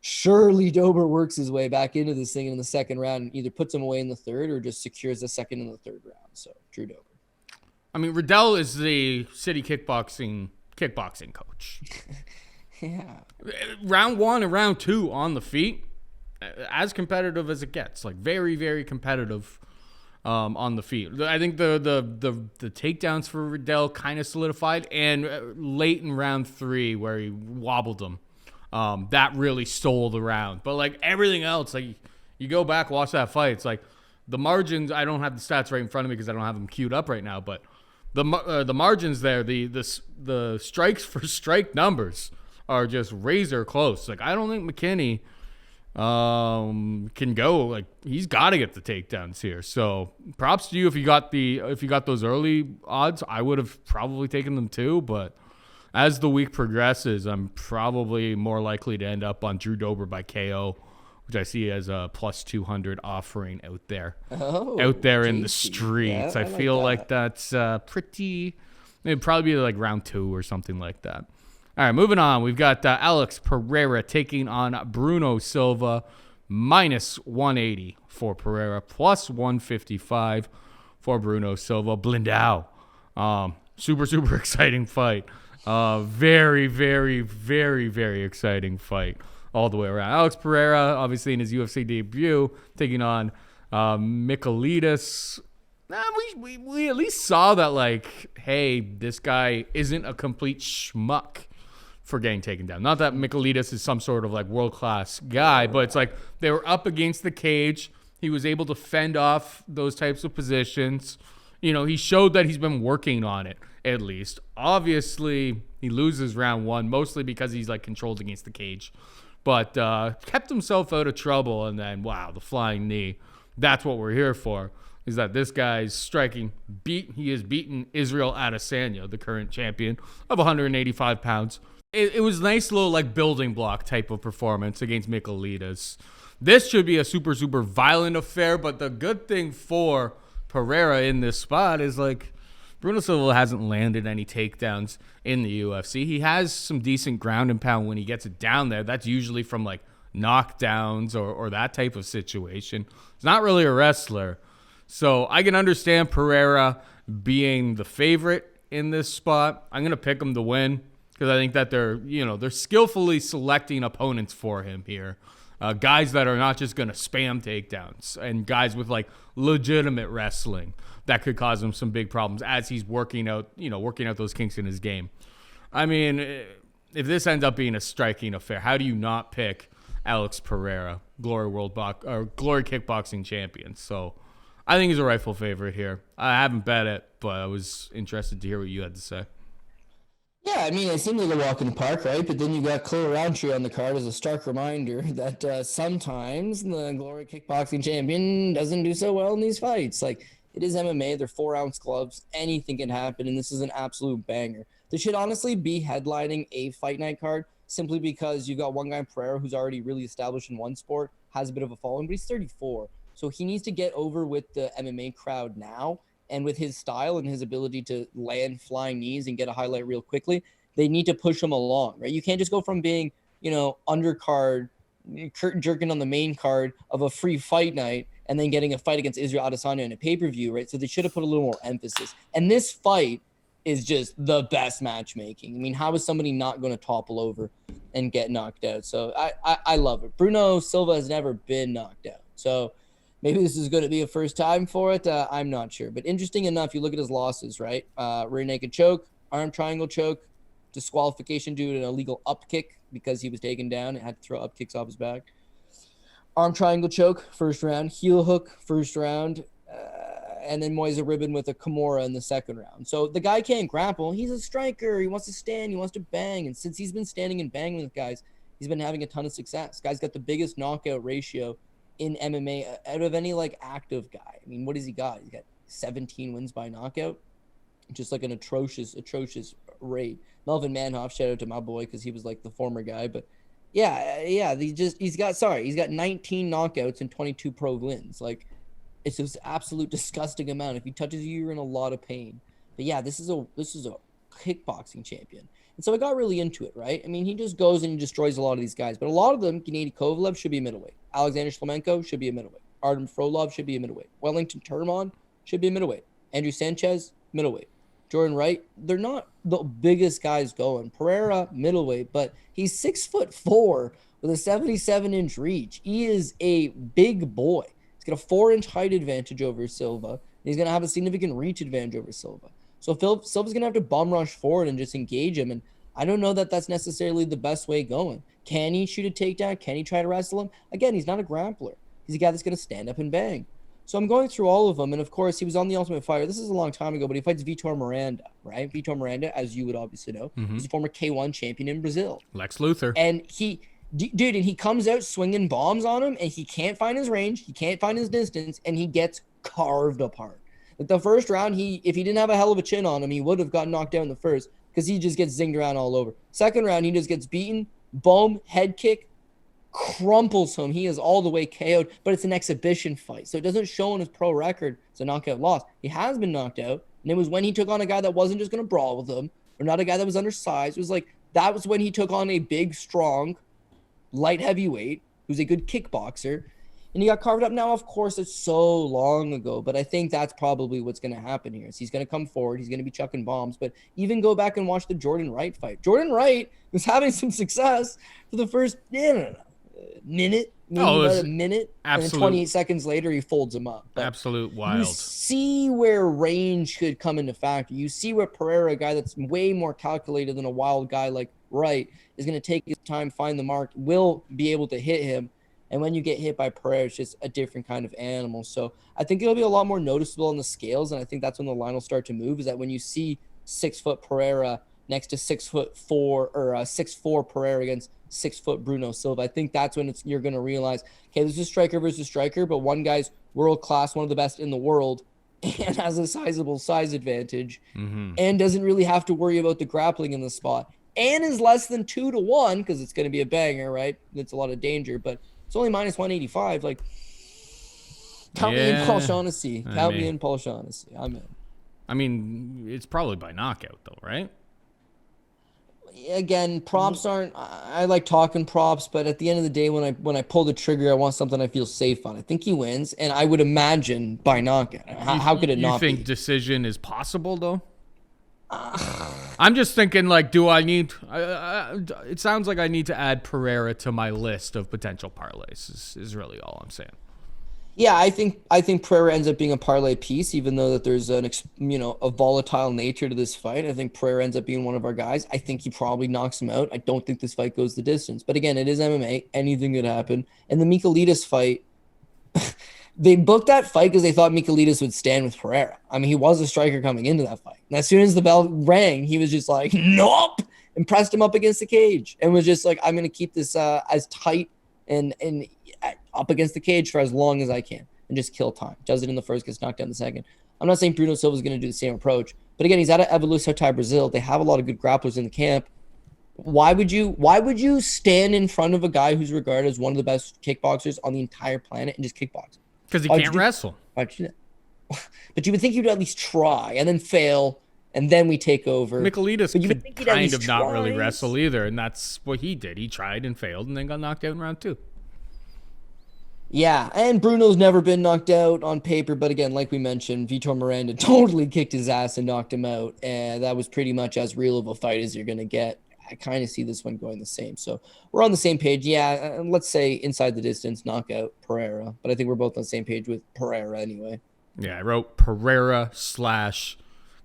Speaker 2: Surely Dober works his way back into this thing in the second round and either puts him away in the third or just secures the second and the third round. So Drew Dober.
Speaker 1: I mean, Riddell is the city kickboxing coach.
Speaker 2: Yeah.
Speaker 1: Round 1 and round 2 on the feet, as competitive as it gets. Like very, very competitive on the feet. I think the takedowns for Riddell kind of solidified, and late in round 3 where he wobbled him. That really stole the round. But like everything else, like you go back, watch that fight. It's like the margins. I don't have the stats right in front of me because I don't have them queued up right now. But the margins there, the strikes for strike numbers are just razor close. Like I don't think McKinney can go. Like he's got to get the takedowns here. So props to you if you got those early odds. I would have probably taken them too, but. As the week progresses, I'm probably more likely to end up on Drew Dober by KO, which I see as a plus 200 offering out there. In the streets. Yeah, I feel like that's pretty. It'd probably be like round 2 or something like that. All right, moving on. We've got Alex Pereira taking on Bruno Silva, minus 180 for Pereira, plus 155 for Bruno Silva. Blindao. Super exciting fight. Very, very, very, very exciting fight all the way around. Alex Pereira, obviously in his UFC debut, taking on Michailidis. We at least saw that, like, hey, this guy isn't a complete schmuck for getting taken down. Not that Michailidis is some sort of, like, world-class guy, but it's like they were up against the cage. He was able to fend off those types of positions. You know, he showed that he's been working on it, at least. Obviously, he loses round 1, mostly because he's, like, controlled against the cage. But kept himself out of trouble, and then, wow, the flying knee. That's what we're here for, is that this guy's striking. He has beaten Israel Adesanya, the current champion, of 185 pounds. It was a nice little, like, building block type of performance against Michailidis. This should be a super, super violent affair, but the good thing for Pereira in this spot is, like, Bruno Silva hasn't landed any takedowns in the UFC. He has some decent ground and pound when he gets it down there. That's usually from, like, knockdowns or that type of situation. He's not really a wrestler. So I can understand Pereira being the favorite in this spot. I'm going to pick him to win because I think that they're skillfully selecting opponents for him here. Guys that are not just going to spam takedowns, and guys with, like, legitimate wrestling that could cause him some big problems as he's working out those kinks in his game. I mean, if this ends up being a striking affair, how do you not pick Alex Pereira, Glory Kickboxing champion? So I think he's a rightful favorite here. I haven't bet it, but I was interested to hear what you had to say.
Speaker 2: Yeah, I mean, it seemed like a walk in the park, right? But then you got Khalil Rountree on the card as a stark reminder that sometimes the Glory Kickboxing champion doesn't do so well in these fights. Like, it is MMA. They're 4-ounce gloves. Anything can happen, and this is an absolute banger. This should honestly be headlining a fight night card simply because you got one guy, Pereira, who's already really established in one sport, has a bit of a following, but he's 34. So he needs to get over with the MMA crowd now. And with his style and his ability to land flying knees and get a highlight real quickly, they need to push him along, right? You can't just go from being, undercard, curtain jerking on the main card of a free fight night and then getting a fight against Israel Adesanya in a pay-per-view, right? So they should have put a little more emphasis. And this fight is just the best matchmaking. I mean, how is somebody not going to topple over and get knocked out? So I love it. Bruno Silva has never been knocked out. So maybe this is going to be a first time for it. I'm not sure. But interesting enough, you look at his losses, right? Rear naked choke, arm triangle choke, disqualification due to an illegal up kick because he was taken down and had to throw up kicks off his back. Arm triangle choke, first round. Heel hook, first round. And then Moise ribbon with a Kimura in the second round. So the guy can't grapple. He's a striker. He wants to stand. He wants to bang. And since he's been standing and banging with guys, he's been having a ton of success. Guy's got the biggest knockout ratio in MMA out of any like active guy. I mean, what has he got? He's got 17 wins by knockout. Just like an atrocious rate. Melvin Manhoff, shout out to my boy because he was like the former guy. But yeah, he's got 19 knockouts and 22 pro wins. Like, it's this absolute disgusting amount. If he touches you, you're in a lot of pain. But yeah, this is a kickboxing champion. And so I got really into it, right? I mean, he just goes and he destroys a lot of these guys. But a lot of them, Gennady Kovalev should be a middleweight. Alexander Shlemenko should be a middleweight. Artem Frolov should be a middleweight. Wellington Turman should be a middleweight. Andrew Sanchez, middleweight. Jordan Wright, they're not the biggest guys going. Pereira, middleweight, but he's 6'4" with a 77-inch reach. He is a big boy. He's got a 4-inch height advantage over Silva. He's going to have a significant reach advantage over Silva. So Silva's going to have to bum rush forward and just engage him. And I don't know that that's necessarily the best way going. Can he shoot a takedown? Can he try to wrestle him? Again, he's not a grappler. He's a guy that's going to stand up and bang. So I'm going through all of them. And of course, he was on The Ultimate Fighter. This is a long time ago, but he fights Vitor Miranda, right? Vitor Miranda, as you would obviously know, he's a former K1 champion in Brazil.
Speaker 1: Lex Luthor.
Speaker 2: And and he comes out swinging bombs on him, and he can't find his range, he can't find his distance, and he gets carved apart. Like the first round, if he didn't have a hell of a chin on him, he would have gotten knocked down in the first because he just gets zinged around all over. Second round, he just gets beaten, boom, head kick, crumples him. He is all the way KO'd, but it's an exhibition fight, so it doesn't show on his pro record it's a knockout loss. He has been knocked out, and it was when he took on a guy that wasn't just going to brawl with him, or not a guy that was undersized. It was like, that was when he took on a big, strong, light heavyweight who's a good kickboxer, and he got carved up. Now, of course, it's so long ago, but I think that's probably what's going to happen here. Is he's going to come forward, he's going to be chucking bombs. But even go back and watch the Jordan Wright fight. Jordan Wright was having some success for the first minute, maybe about a minute, and then 28 seconds later he folds him up. But
Speaker 1: absolute wild.
Speaker 2: You see where range could come into factor. You see where Pereira, a guy that's way more calculated than a wild guy like Wright, is going to take his time, find the mark, will be able to hit him. And when you get hit by Pereira, it's just a different kind of animal. So I think it'll be a lot more noticeable on the scales, and I think that's when the line will start to move, is that when you see 6-foot Pereira next to 6'4" or 6'4" Pereira against 6-foot Bruno Silva, I think that's when you're going to realize, okay, this is striker versus striker, but one guy's world class, one of the best in the world, and has a sizable size advantage, and doesn't really have to worry about the grappling in the spot, and is less than 2-1 because it's going to be a banger, right? It's a lot of danger, but it's only minus 185. Like, count me in, Paul Shaughnessy. Me in, Paul Shaughnessy. I'm in.
Speaker 1: I mean, it's probably by knockout, though, right?
Speaker 2: Again, props aren't. I like talking props, but at the end of the day, when I pull the trigger, I want something I feel safe on. I think he wins, and I would imagine by knockout. How could it not be?
Speaker 1: You think decision is possible, though? I'm just thinking, like, do I need... it sounds like I need to add Pereira to my list of potential parlays, is really all I'm saying.
Speaker 2: Yeah, I think Pereira ends up being a parlay piece, even though that there's a volatile nature to this fight. I think Pereira ends up being one of our guys. I think he probably knocks him out. I don't think this fight goes the distance. But again, it is MMA. Anything could happen. And the Michailidis fight... They booked that fight because they thought Michailidis would stand with Pereira. I mean, he was a striker coming into that fight. And as soon as the bell rang, he was just like, nope, and pressed him up against the cage and was just like, I'm going to keep this as tight and up against the cage for as long as I can and just kill time. Does it in the first, gets knocked down in the second. I'm not saying Bruno Silva is going to do the same approach. But again, he's out of Evolução Thai, Brazil. They have a lot of good grapplers in the camp. Why would you stand in front of a guy who's regarded as one of the best kickboxers on the entire planet and just kickbox?
Speaker 1: Because he can't wrestle.
Speaker 2: Why'd you do that? But you would think you'd at least try and then fail, and then we take over.
Speaker 1: Michailidis could kind of not really wrestle either, and that's what he did. He tried and failed and then got knocked out in round 2.
Speaker 2: Yeah, and Bruno's never been knocked out on paper, but again, like we mentioned, Vitor Miranda totally kicked his ass and knocked him out, and that was pretty much as real of a fight as you're gonna get. I kind of see this one going the same, so we're on the same page. Yeah, let's say inside the distance knockout Pereira, but I think we're both on the same page with Pereira anyway.
Speaker 1: Yeah, I wrote Pereira slash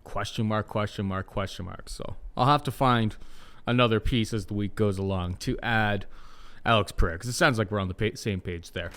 Speaker 1: question mark, question mark, question mark. So I'll have to find another piece as the week goes along to add Alex Pereira, because it sounds like we're on the same page there.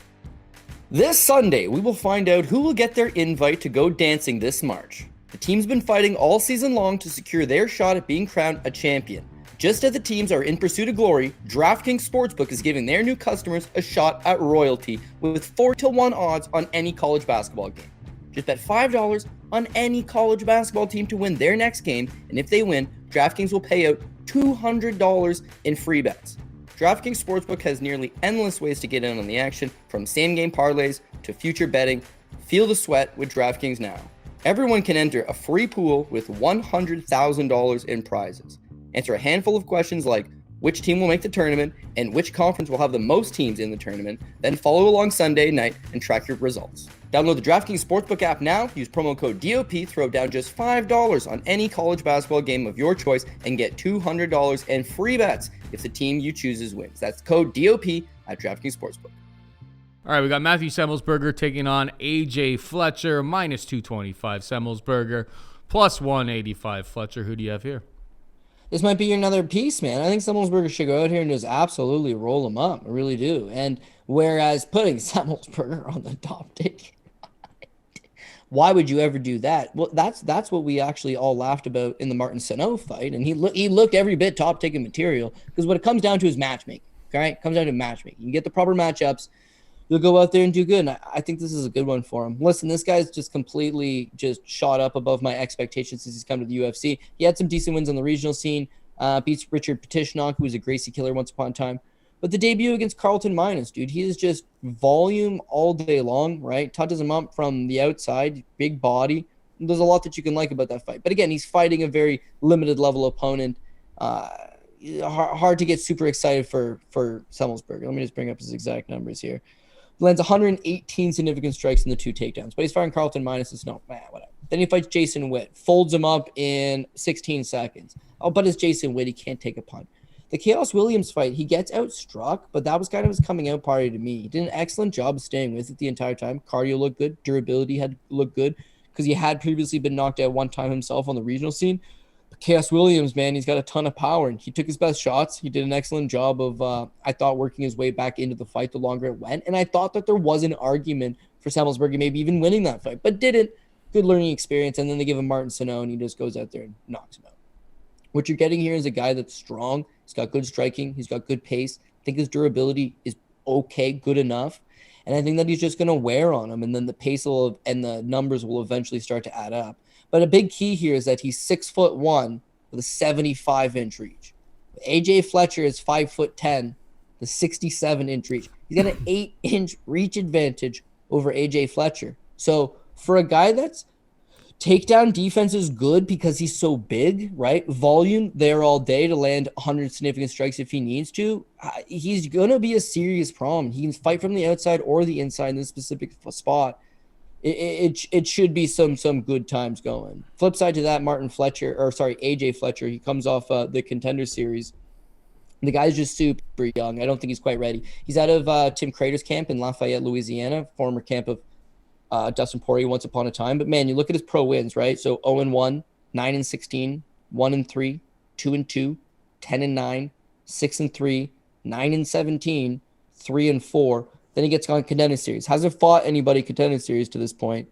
Speaker 2: This Sunday, we will find out who will get their invite to go dancing this March. The team's been fighting all season long to secure their shot at being crowned a champion. Just as the teams are in pursuit of glory, DraftKings Sportsbook is giving their new customers a shot at royalty with 4-1 odds on any college basketball game. Just bet $5 on any college basketball team to win their next game, and if they win, DraftKings will pay out $200 in free bets. DraftKings Sportsbook has nearly endless ways to get in on the action, from same-game parlays to future betting. Feel the sweat with DraftKings now. Everyone can enter a free pool with $100,000 in prizes. Answer a handful of questions like which team will make the tournament and which conference will have the most teams in the tournament, then follow along Sunday night and track your results. Download the DraftKings Sportsbook app now, use promo code DOP, throw down just $5 on any college basketball game of your choice, and get $200 in free bets if the team you choose wins. That's code DOP at DraftKings Sportsbook.
Speaker 1: All right, we got Matthew Semelsberger taking on AJ Fletcher, minus 225 Semelsberger, plus 185 Fletcher. Who do you have here?
Speaker 2: This might be another piece, man. I think Semelsberger should go out here and just absolutely roll him up. I really do. And whereas putting Semelsberger on the top tick, why would you ever do that? Well, that's what we actually all laughed about in the Martin Sano fight, and he looked every bit top ticket material, because what it comes down to is matchmaking. Okay, it comes down to matchmaking. You get the proper matchups, you'll go out there and do good. And I think this is a good one for him. Listen, this guy's just completely just shot up above my expectations since he's come to the UFC. He had some decent wins on the regional scene, beats Richard Petishnock, who was a Gracie killer once upon a time. But the debut against Carlton Minus, dude, he is just volume all day long, right? Touches him up from the outside, big body. There's a lot that you can like about that fight. But again, he's fighting a very limited level opponent. Hard to get super excited for Semelsberger. Let me just bring up his exact numbers here. Lands 118 significant strikes in the 2 takedowns, but he's firing Carlton Minus. It's no, whatever. Then he fights Jason Witt, folds him up in 16 seconds. Oh, but it's Jason Witt. He can't take a punt. The Chaos Williams fight, he gets outstruck, but that was kind of his coming out party to me. He did an excellent job of staying with it the entire time. Cardio looked good. Durability had looked good, because he had previously been knocked out one time himself on the regional scene. But Chaos Williams, man, he's got a ton of power, and he took his best shots. He did an excellent job of, I thought, working his way back into the fight the longer it went. And I thought that there was an argument for Semelsberger maybe even winning that fight, but didn't. Good learning experience. And then they give him Martin Sano, and he just goes out there and knocks him out. What you're getting here is a guy that's strong. He's got good striking. He's got good pace. I think his durability is okay, good enough. And I think that he's just going to wear on him. And then the pace and the numbers will eventually start to add up. But a big key here is that he's 6'1" with a 75-inch reach. AJ Fletcher is 5'10", the 67-inch reach. He's got an 8-inch reach advantage over AJ Fletcher. So for a guy that's takedown defense is good because he's so big, right? Volume there all day to land 100 significant strikes if he needs to. He's going to be a serious problem. He can fight from the outside or the inside in this specific spot. It should be some good times going. Flip side to that, AJ Fletcher, he comes off the Contender Series. The guy's just super young. I don't think he's quite ready. He's out of Tim Crater's camp in Lafayette, Louisiana, former camp of Dustin Poirier once upon a time. But man, you look at his pro wins, right? So 0-1, 9-16, 1-3, 2-2, 10-9, 6-3, 9-17, 3-4. Then he gets on Contender Series. Hasn't fought anybody Contender Series to this point.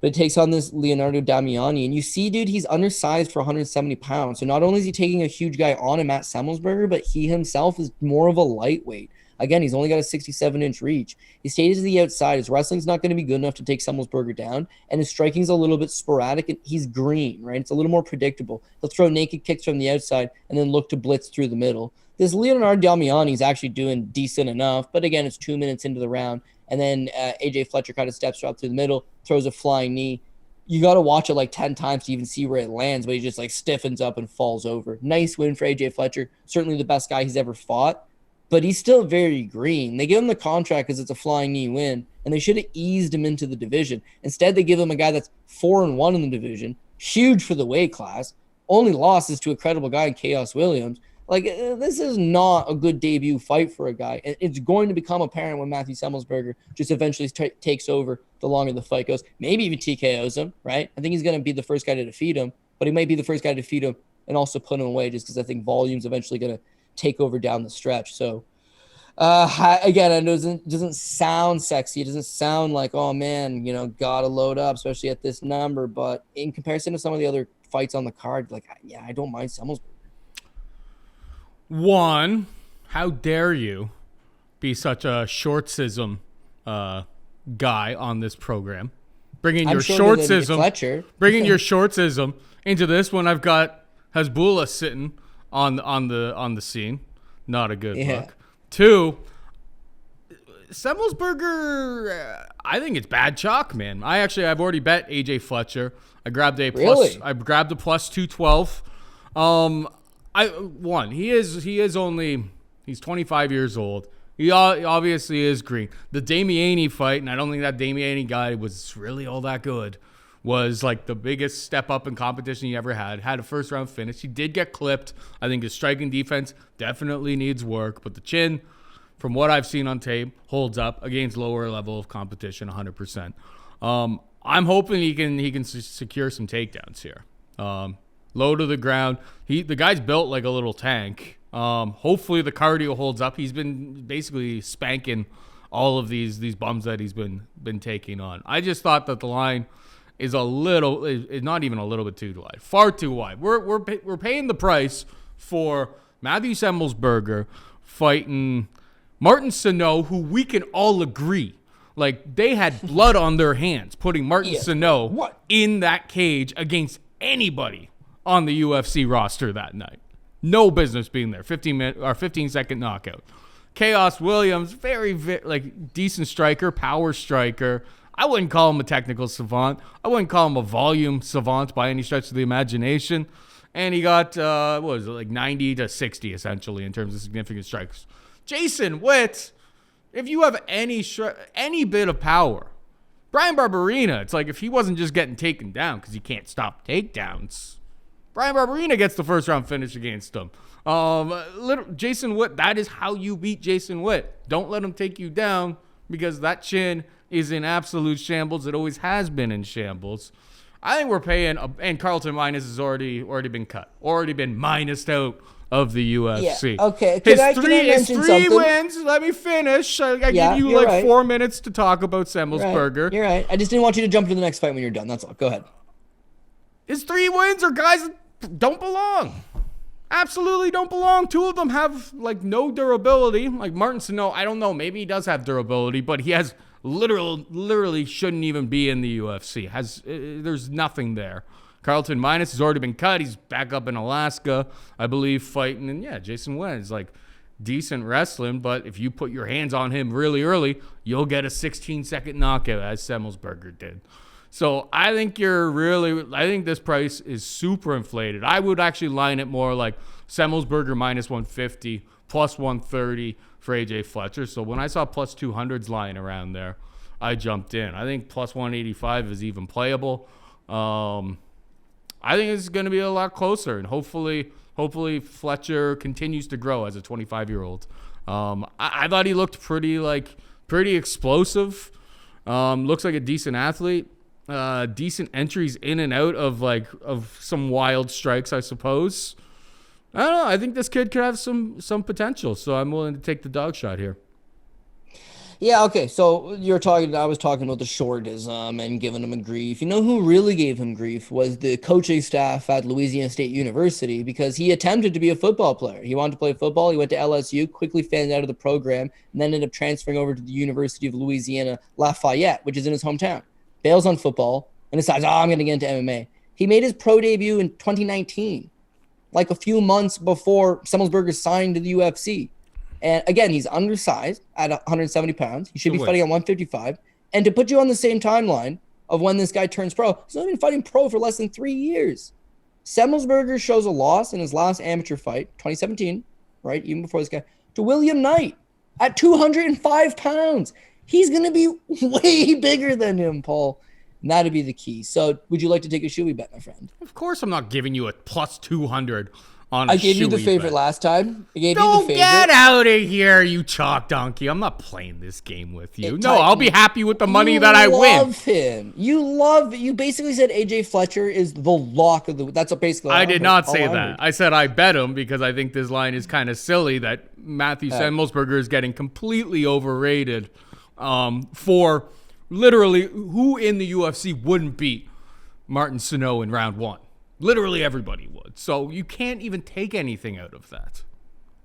Speaker 2: But it takes on this Leonardo Damiani. And you see, dude, he's undersized for 170 pounds. So not only is he taking a huge guy on him at Semelsberger, but he himself is more of a lightweight. Again, he's only got a 67-inch reach. He stays to the outside. His wrestling's not going to be good enough to take Semelsberger down. And his striking's a little bit sporadic. And he's green, right? It's a little more predictable. He'll throw naked kicks from the outside and then look to blitz through the middle. This Leonardo Damiani is actually doing decent enough. But again, it's 2 minutes into the round. And then AJ Fletcher kind of steps out through the middle, throws a flying knee. You got to watch it like 10 times to even see where it lands, but he just like stiffens up and falls over. Nice win for AJ Fletcher. Certainly the best guy he's ever fought. but he's still very green. They give him the contract because it's a flying knee win, and they should have eased him into the division. Instead, they give him a guy that's 4-1 in the division, huge for the weight class. Only loss is to a credible guy in Chaos Williams. Like, this is not a good debut fight for a guy. It's going to become apparent when Matthew Semelsberger just eventually takes over the longer the fight goes. Maybe even TKOs him, right? I think he's going to be the first guy to defeat him, but he might be the first guy to defeat him and also put him away just because I think volume's eventually going to take over down the stretch. So, again, it doesn't sound sexy. It doesn't sound like, oh, man, gotta load up, especially at this number. But in comparison to some of the other fights on the card, like, yeah, I don't mind Semelsberger.
Speaker 1: One, how dare you be such a shortsism guy on this program? Bringing your shortsism into this when I've got Hasbulla sitting on the scene. Not a good look. Two, Semelsberger, I think it's bad chalk, man. I've already bet AJ Fletcher. I grabbed a plus. I grabbed a plus 212. He's 25 years old. He obviously is green. The Damiani fight, and I don't think that Damiani guy was really all that good, was like the biggest step up in competition he ever had. Had a first round finish. He did get clipped. I think his striking defense definitely needs work, but the chin, from what I've seen on tape, holds up against lower level of competition 100%. I'm hoping he can secure some takedowns here. Low to the ground. The guy's built like a little tank. Hopefully the cardio holds up. He's been basically spanking all of these bums that he's been taking on. I just thought that the line is not even a little bit too wide, far too wide. We're paying the price for Matthew Semelsberger fighting Martin Sano, who we can all agree, like, they had blood on their hands putting Martin Sano in that cage against anybody on the UFC roster that night. No business being there. 15-second knockout. Chaos Williams, very decent striker, power striker. I wouldn't call him a technical savant. I wouldn't call him a volume savant by any stretch of the imagination. And he got 90 to 60 essentially in terms of significant strikes. Jason Witt, if you have any bit of power, Brian Barberena, it's like if he wasn't just getting taken down because he can't stop takedowns, Brian Barberena gets the first round finish against him. Jason Witt, that is how you beat Jason Witt. Don't let him take you down because that chin is in absolute shambles. It always has been in shambles. I think we're paying, and Carlton Minus has already been cut, already been minused out of the UFC.
Speaker 2: Yeah, okay.
Speaker 1: His three wins. Let me finish. I give you 4 minutes to talk about Semelsberger.
Speaker 2: You're right. I just didn't want you to jump to the next fight when you're done. That's all. Go ahead.
Speaker 1: His 3 wins are guys that don't belong. Absolutely don't belong. 2 of them have no durability. Like Martin Sano, I don't know. Maybe he does have durability, but he has literally shouldn't even be in the UFC. There's nothing there. Carlton Minus has already been cut. He's back up in Alaska, I believe, fighting. And yeah, Jason Witt is decent wrestling, but if you put your hands on him really early, you'll get a 16-second knockout, as Semelsberger did. So I think this price is super inflated. I would actually line it more like Semelsberger minus 150, plus 130 for AJ Fletcher. So when I saw plus 200s lying around there, I jumped in. I think plus 185 is even playable. I think it's going to be a lot closer, and hopefully Fletcher continues to grow as a 25-year-old. I thought he looked pretty explosive. Looks like a decent athlete. Decent entries in and out of some wild strikes, I suppose. I don't know. I think this kid could have some potential, so I'm willing to take the dog shot here.
Speaker 2: Yeah, okay. So I was talking about the shortism and giving him a grief. You know who really gave him grief was the coaching staff at Louisiana State University, because he attempted to be a football player. He wanted to play football. He went to LSU, quickly fanned out of the program, and then ended up transferring over to the University of Louisiana Lafayette, which is in his hometown. Bails on football and decides, I'm going to get into MMA. He made his pro debut in 2019, like a few months before Semelsberger signed to the UFC. And again, he's undersized at 170 pounds. He should be fighting at 155. And to put you on the same timeline of when this guy turns pro, he's only been fighting pro for less than 3 years. Semelsberger shows a loss in his last amateur fight, 2017, right? Even before this guy. to William Knight at 205 pounds. He's going to be way bigger than him, Paul. And that'd be the key. So would you like to take a shoey bet, my friend?
Speaker 1: Of course I'm not giving you a plus 200 on a
Speaker 2: I gave you the
Speaker 1: shoey
Speaker 2: favorite
Speaker 1: bet.
Speaker 2: last time. I gave
Speaker 1: Don't
Speaker 2: you the favorite.
Speaker 1: get out of here, you chalk donkey. I'm not playing this game with you. No, I'll be happy with the money that I win.
Speaker 2: You love him. You basically said AJ Fletcher is the lock of the. That's what basically.
Speaker 1: I did not say that. I said I bet him because I think this line is kind of silly that Matthew Semelsberger is getting completely overrated for literally who in the UFC wouldn't beat Martin Sano in round 1. Literally everybody would. So you can't even take anything out of that.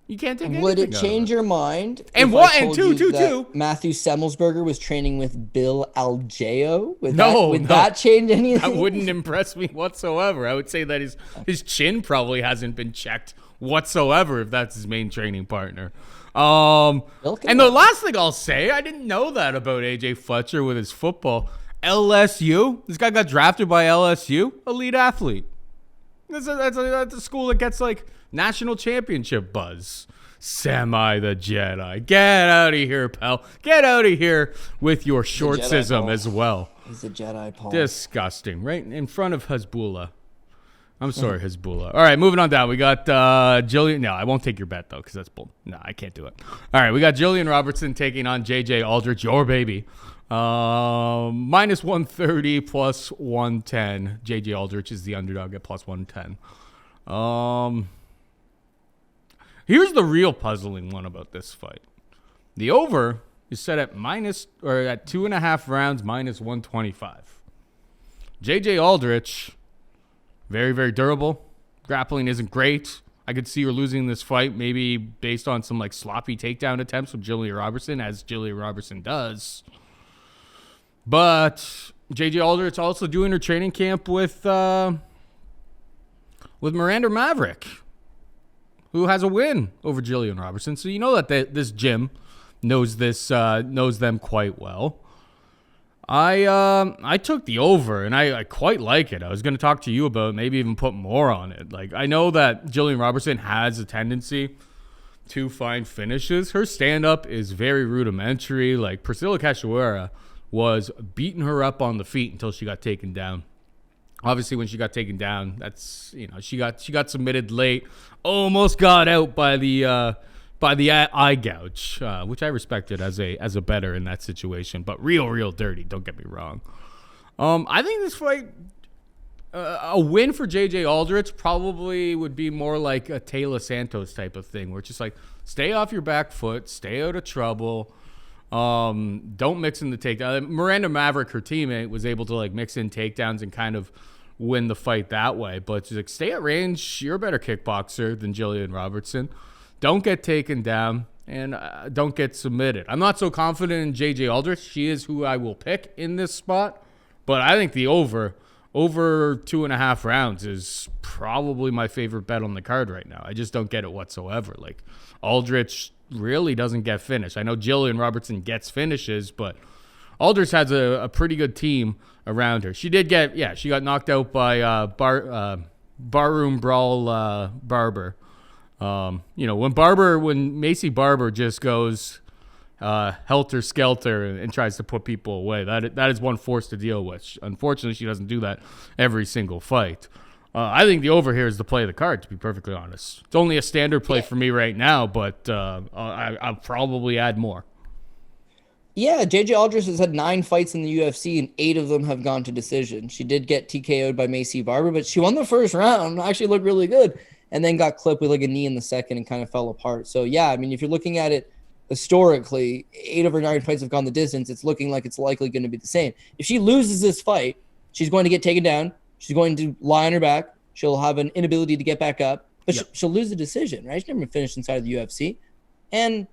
Speaker 1: You can't take anything.
Speaker 2: Would it change your mind?
Speaker 1: And what? And two.
Speaker 2: Matthew Semelsberger was training with Bill Algeo. Would
Speaker 1: No.
Speaker 2: that change anything?
Speaker 1: That wouldn't impress me whatsoever. I would say that his chin probably hasn't been checked whatsoever if that's his main training partner. And the last thing I'll say, I didn't know that about AJ Fletcher with his football. LSU. This guy got drafted by LSU. Elite athlete. That's a school that gets like national championship buzz. Semi the Jedi. Get out of here, pal. Get out of here with your shortsism as well.
Speaker 2: He's a Jedi, Paul.
Speaker 1: Disgusting. Right in front of Hezbollah. I'm sorry, Hezbollah. All right, moving on down. We got Gillian. No, I won't take your bet, though, because that's bull. No, I can't do it. All right, we got Gillian Robertson taking on JJ Aldrich, your baby. Minus 130 plus 110. JJ Aldrich is the underdog at plus 110. Here's the real puzzling one about this fight. The over is set at at 2.5 rounds minus 125. JJ Aldrich, very, very durable. Grappling isn't great. I could see her losing this fight maybe based on some like sloppy takedown attempts from Gillian Robertson, as Gillian Robertson does. But JJ Aldrich also doing her training camp with Miranda Maverick, who has a win over Gillian Robertson. So you know that this gym knows them quite well. I took the over, and I quite like it. I was going to talk to you about maybe even put more on it. Like, I know that Gillian Robertson has a tendency to find finishes. Her stand-up is very rudimentary. Like, Priscilla Cachoeira was beating her up on the feet until she got taken down. Obviously, when she got taken down, that's, she got submitted late, almost got out by the eye gouge, which I respected as a bettor in that situation, but real dirty. Don't get me wrong. I think this fight, a win for JJ Aldrich probably would be more like a Taylor Santos type of thing, where it's just like stay off your back foot, stay out of trouble. Don't mix in the takedown. Miranda Maverick, her teammate, was able to like mix in takedowns and kind of win the fight that way. But she's like, stay at range. You're a better kickboxer than Gillian Robertson. Don't get taken down and don't get submitted. I'm not so confident in JJ Aldrich. She is who I will pick in this spot. But I think the over 2.5 rounds is probably my favorite bet on the card right now. I just don't get it whatsoever. Like, Aldrich really doesn't get finished. I know Gillian Robertson gets finishes, but Aldrich has a pretty good team around her. She got knocked out by Barroom Brawl Barber. When Macy Barber just goes helter skelter and tries to put people away, that is one force to deal with. Unfortunately, she doesn't do that every single fight. I think the over here is the play of the card, to be perfectly honest. It's only a standard play for me right now, but I'll probably add more.
Speaker 2: Yeah, JJ Aldrich has had 9 fights in the UFC, and 8 of them have gone to decision. She did get TKO'd by Macy Barber, but she won the first round, actually looked really good, and then got clipped with like a knee in the second and kind of fell apart. So, yeah, I mean, if you're looking at it historically, 8 of her 9 fights have gone the distance. It's looking like it's likely going to be the same. If she loses this fight, she's going to get taken down. She's going to lie on her back. She'll have an inability to get back up, but she'll lose the decision, right? She's never been finished inside of the UFC. And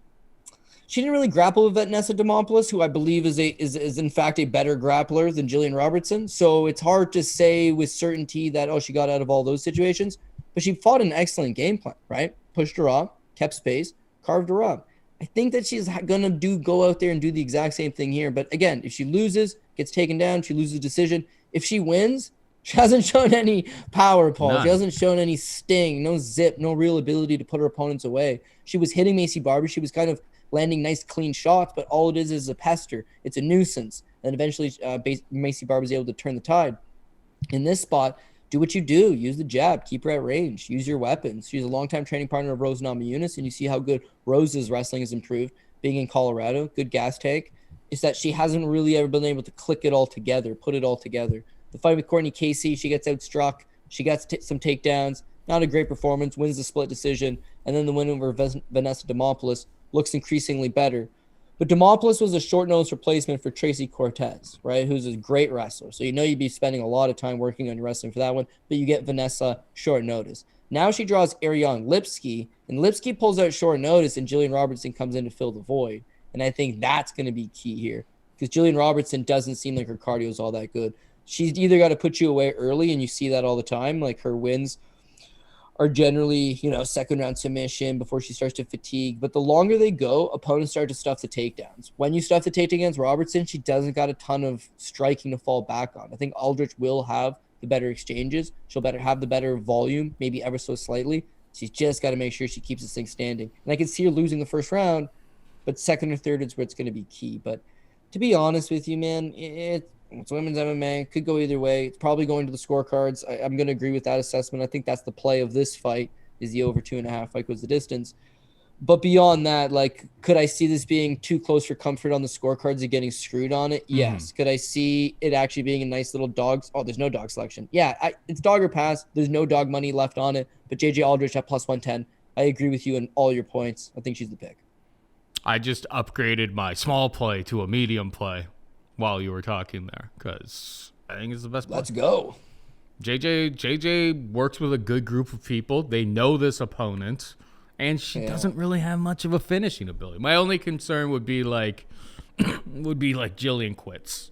Speaker 2: she didn't really grapple with Vanessa Demopoulos, who I believe is in fact a better grappler than Gillian Robertson. So it's hard to say with certainty that, she got out of all those situations. But she fought an excellent game plan, right? Pushed her off, kept space, carved her up. I think that she's going to go out there and do the exact same thing here. But again, if she loses, gets taken down, she loses the decision. If she wins, She hasn't shown any power, Paul.
Speaker 1: None.
Speaker 2: She hasn't shown any sting, no zip, no real ability to put her opponents away. She was hitting Macy Barber. She was kind of landing nice, clean shots, but all it is a pester. It's a nuisance. And eventually, Macy Barber was able to turn the tide. In this spot, do what you do. Use the jab. Keep her at range. Use your weapons. She's a longtime training partner of Rose Namajunas, and you see how good Rose's wrestling has improved being in Colorado. Good gas tank. It's that she hasn't really ever been able to click it all together, put it all together. The fight with Courtney Casey, she gets outstruck. She gets some takedowns. Not a great performance. Wins the split decision. And then the win over Vanessa Demopoulos looks increasingly better. But Demopoulos was a short-notice replacement for Tracy Cortez, right, who's a great wrestler. So you know you'd be spending a lot of time working on your wrestling for that one, but you get Vanessa short notice. Now she draws Ariane Lipsky, and Lipsky pulls out short notice, and Gillian Robertson comes in to fill the void. And I think that's going to be key here because Gillian Robertson doesn't seem like her cardio is all that good. She's either got to put you away early, and you see that all the time. Like her wins are generally, second round submission before she starts to fatigue. But the longer they go, opponents start to stuff the takedowns. When you stuff the takedown against Robertson, she doesn't got a ton of striking to fall back on. I think Aldrich will have the better exchanges. She'll have the better volume, maybe ever so slightly. She's just got to make sure she keeps this thing standing. And I can see her losing the first round, but second or third is where it's going to be key. But to be honest with you, man, it's women's MMA. Could go either way. It's probably going to the scorecards. I'm going to agree with that assessment. I think that's the play of this fight is the over 2.5 fight goes the distance. But beyond that, could I see this being too close for comfort on the scorecards and getting screwed on it? Yes. Could I see it actually being a nice little dogs? Oh, there's no dog selection. Yeah, it's dog or pass. There's no dog money left on it. But JJ Aldrich at plus 110. I agree with you on all your points. I think she's the pick.
Speaker 1: I just upgraded my small play to a medium play while you were talking there because I think it's the best play.
Speaker 2: Let's go.
Speaker 1: JJ works with a good group of people. They know this opponent, and she doesn't really have much of a finishing ability. My only concern would be Gillian quits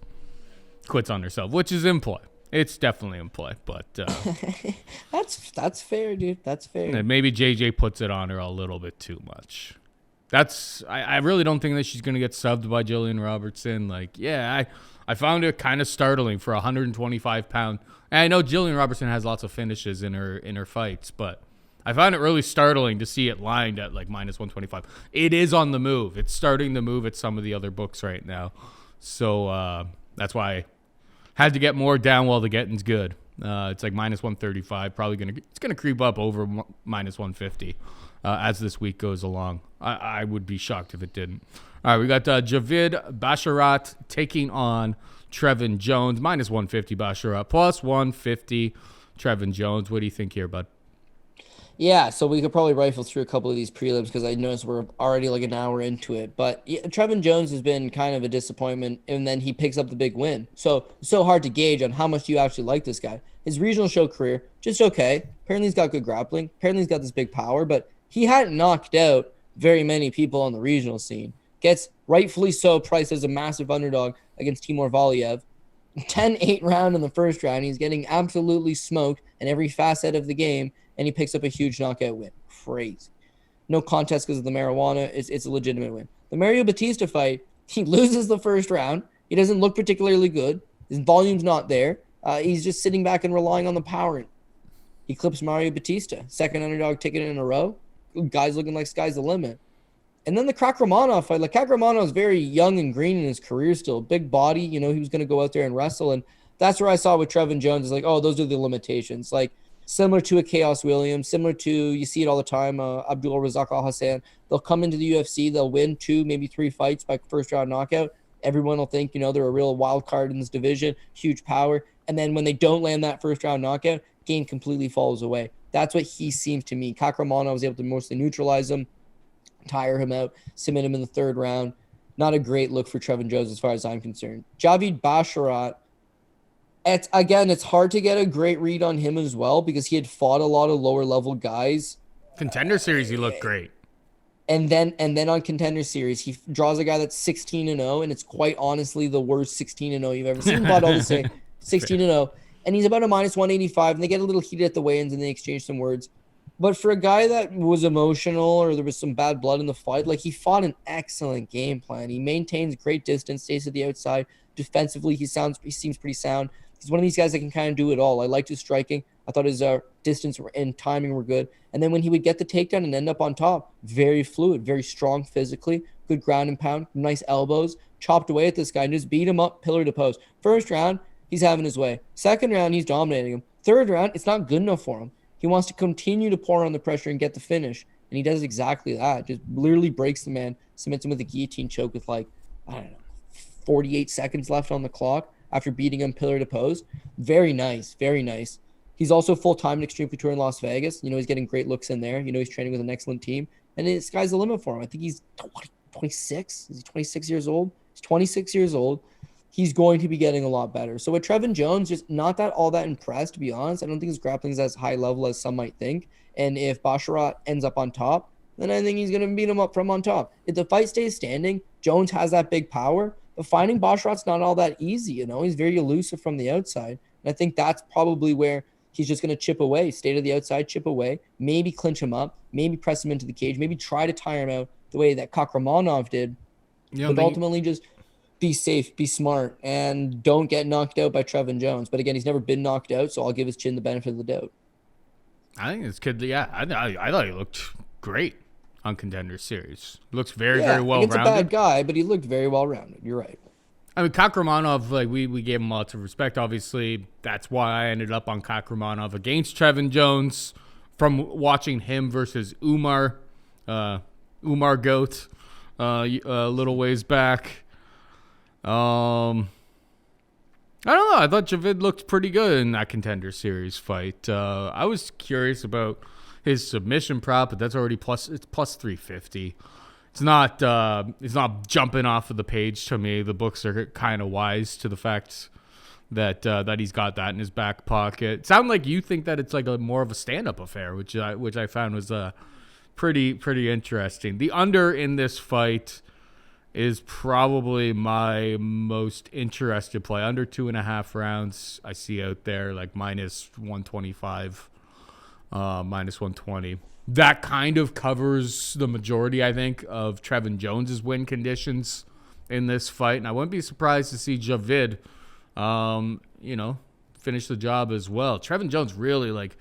Speaker 1: on herself, which is in play. It's definitely in play, but
Speaker 2: that's fair, dude. That's fair.
Speaker 1: Maybe JJ puts it on her a little bit too much. I really don't think that she's going to get subbed by Gillian Robertson. I found it kind of startling for 125-pound. And I know Gillian Robertson has lots of finishes in her fights, but I found it really startling to see it lined at minus 125. It is on the move. It's starting to move at some of the other books right now. So that's why I had to get more down while the getting's good. It's minus 135. It's gonna creep up over minus 150 as this week goes along. I would be shocked if it didn't. All right, we got Javid Basharat taking on Trevin Jones. Minus 150 Basharat, plus 150 Trevin Jones. What do you think here, bud?
Speaker 2: Yeah, so we could probably rifle through a couple of these prelims because I noticed we're already an hour into it. But Trevin Jones has been kind of a disappointment, and then he picks up the big win. So hard to gauge on how much you actually like this guy. His regional show career, just okay. Apparently he's got good grappling. Apparently he's got this big power, but he hadn't knocked out very many people on the regional scene. Gets rightfully so priced as a massive underdog against Timur Valiev. 10-8 round in the first round. He's getting absolutely smoked in every facet of the game, and he picks up a huge knockout win. Crazy. No contest because of the marijuana. It's a legitimate win. The Mario Batista fight, he loses the first round. He doesn't look particularly good. His volume's not there. He's just sitting back and relying on the power. He clips Mario Batista. Second underdog ticket in a row. Guy's looking like sky's the limit. And then the Kakramanov fight. Kakramanov is very young and green in his career still. Big body. He was going to go out there and wrestle. And that's where I saw with Trevin Jones. Is those are the limitations. Similar to a Chaos Williams, similar to, you see it all the time, Abdul Razak Al Hassan. They'll come into the UFC, they'll win 2, maybe 3 fights by first round knockout. Everyone will think, they're a real wild card in this division, huge power. And then when they don't land that first round knockout, game completely falls away. That's what he seems to me. Kakramanov was able to mostly neutralize him, tire him out, submit him in the third round. Not a great look for Trevin Jones as far as I'm concerned. Javid Basharat, it's hard to get a great read on him as well because he had fought a lot of lower level guys.
Speaker 1: Contender Series, he looked great.
Speaker 2: And then on Contender Series, he draws a guy that's 16-0, and it's quite honestly the worst 16-0 you've ever seen. But I'll just say 16-0, and he's about a minus 185, and they get a little heated at the weigh-ins and they exchange some words. But for a guy that was emotional or there was some bad blood in the fight, he fought an excellent game plan. He maintains great distance, stays to the outside. Defensively, he seems pretty sound. He's one of these guys that can kind of do it all. I liked his striking. I thought his distance and timing were good. And then when he would get the takedown and end up on top, very fluid, very strong physically, good ground and pound, nice elbows, chopped away at this guy and just beat him up pillar to post. First round, he's having his way. Second round, he's dominating him. Third round, it's not good enough for him. He wants to continue to pour on the pressure and get the finish. And he does exactly that. Just literally breaks the man, submits him with a guillotine choke with 48 seconds left on the clock after beating him pillar to post. Very nice, very nice. He's also full-time in Extreme Couture in Las Vegas. He's getting great looks in there. He's training with an excellent team. And the sky's the limit for him. I think he's 26. Is he 26 years old? He's 26 years old. He's going to be getting a lot better. So with Trevin Jones, just not all that impressed, to be honest. I don't think his grappling is as high level as some might think. And if Basharat ends up on top, then I think he's going to beat him up from on top. If the fight stays standing, Jones has that big power. But finding Basharat's not all that easy, He's very elusive from the outside. And I think that's probably where he's just going to chip away, stay to the outside, chip away, maybe clinch him up, maybe press him into the cage, maybe try to tire him out the way that Kakramanov did. But ultimately just be safe, be smart, and don't get knocked out by Trevin Jones. But again, he's never been knocked out, so I'll give his chin the benefit of the doubt.
Speaker 1: I think this kid, I thought he looked great on Contender Series. Looks very, very well-rounded.
Speaker 2: He's a bad guy, but he looked very well-rounded. You're right.
Speaker 1: I mean, Kakramanov, we gave him lots of respect, obviously. That's why I ended up on Kakramanov against Trevin Jones from watching him versus Umar Goat a little ways back. I don't know. I thought Javid looked pretty good in that Contender Series fight. I was curious about his submission prop, but that's already plus 350. It's not jumping off of the page to me. The books are kind of wise to the fact that he's got that in his back pocket. It sounded like you think that it's like more of a stand-up affair, which I found was pretty interesting. The under in this fight is probably my most interested play. Under 2.5 rounds I see out there, like minus 125, minus 120. That kind of covers the majority, I think, of Trevin Jones's win conditions in this fight. And I wouldn't be surprised to see Javid, finish the job as well. Trevin Jones really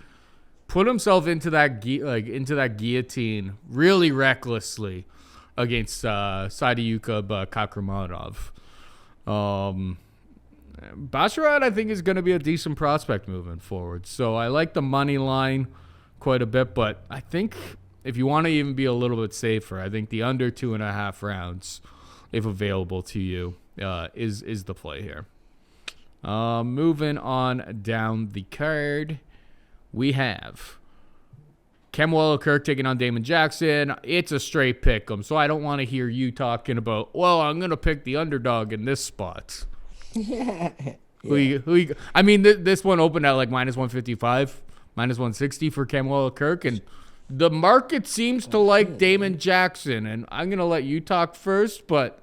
Speaker 1: put himself into that guillotine really recklessly against Sodiq Kakramanov. Basharat, I think, is going to be a decent prospect moving forward. So I like the money line quite a bit, but I think if you want to even be a little bit safer, I think the under 2.5 rounds, if available to you, is the play here. Moving on down the card, we have Kamuela Kirk taking on Damon Jackson. It's a straight pick 'em, so I don't want to hear you talking about, well, I'm going to pick the underdog in this spot.
Speaker 2: Yeah.
Speaker 1: This one opened at minus 155. Minus 160 for Kamuela Kirk, and the market seems to like Damon Jackson. And I'm going to let you talk first, but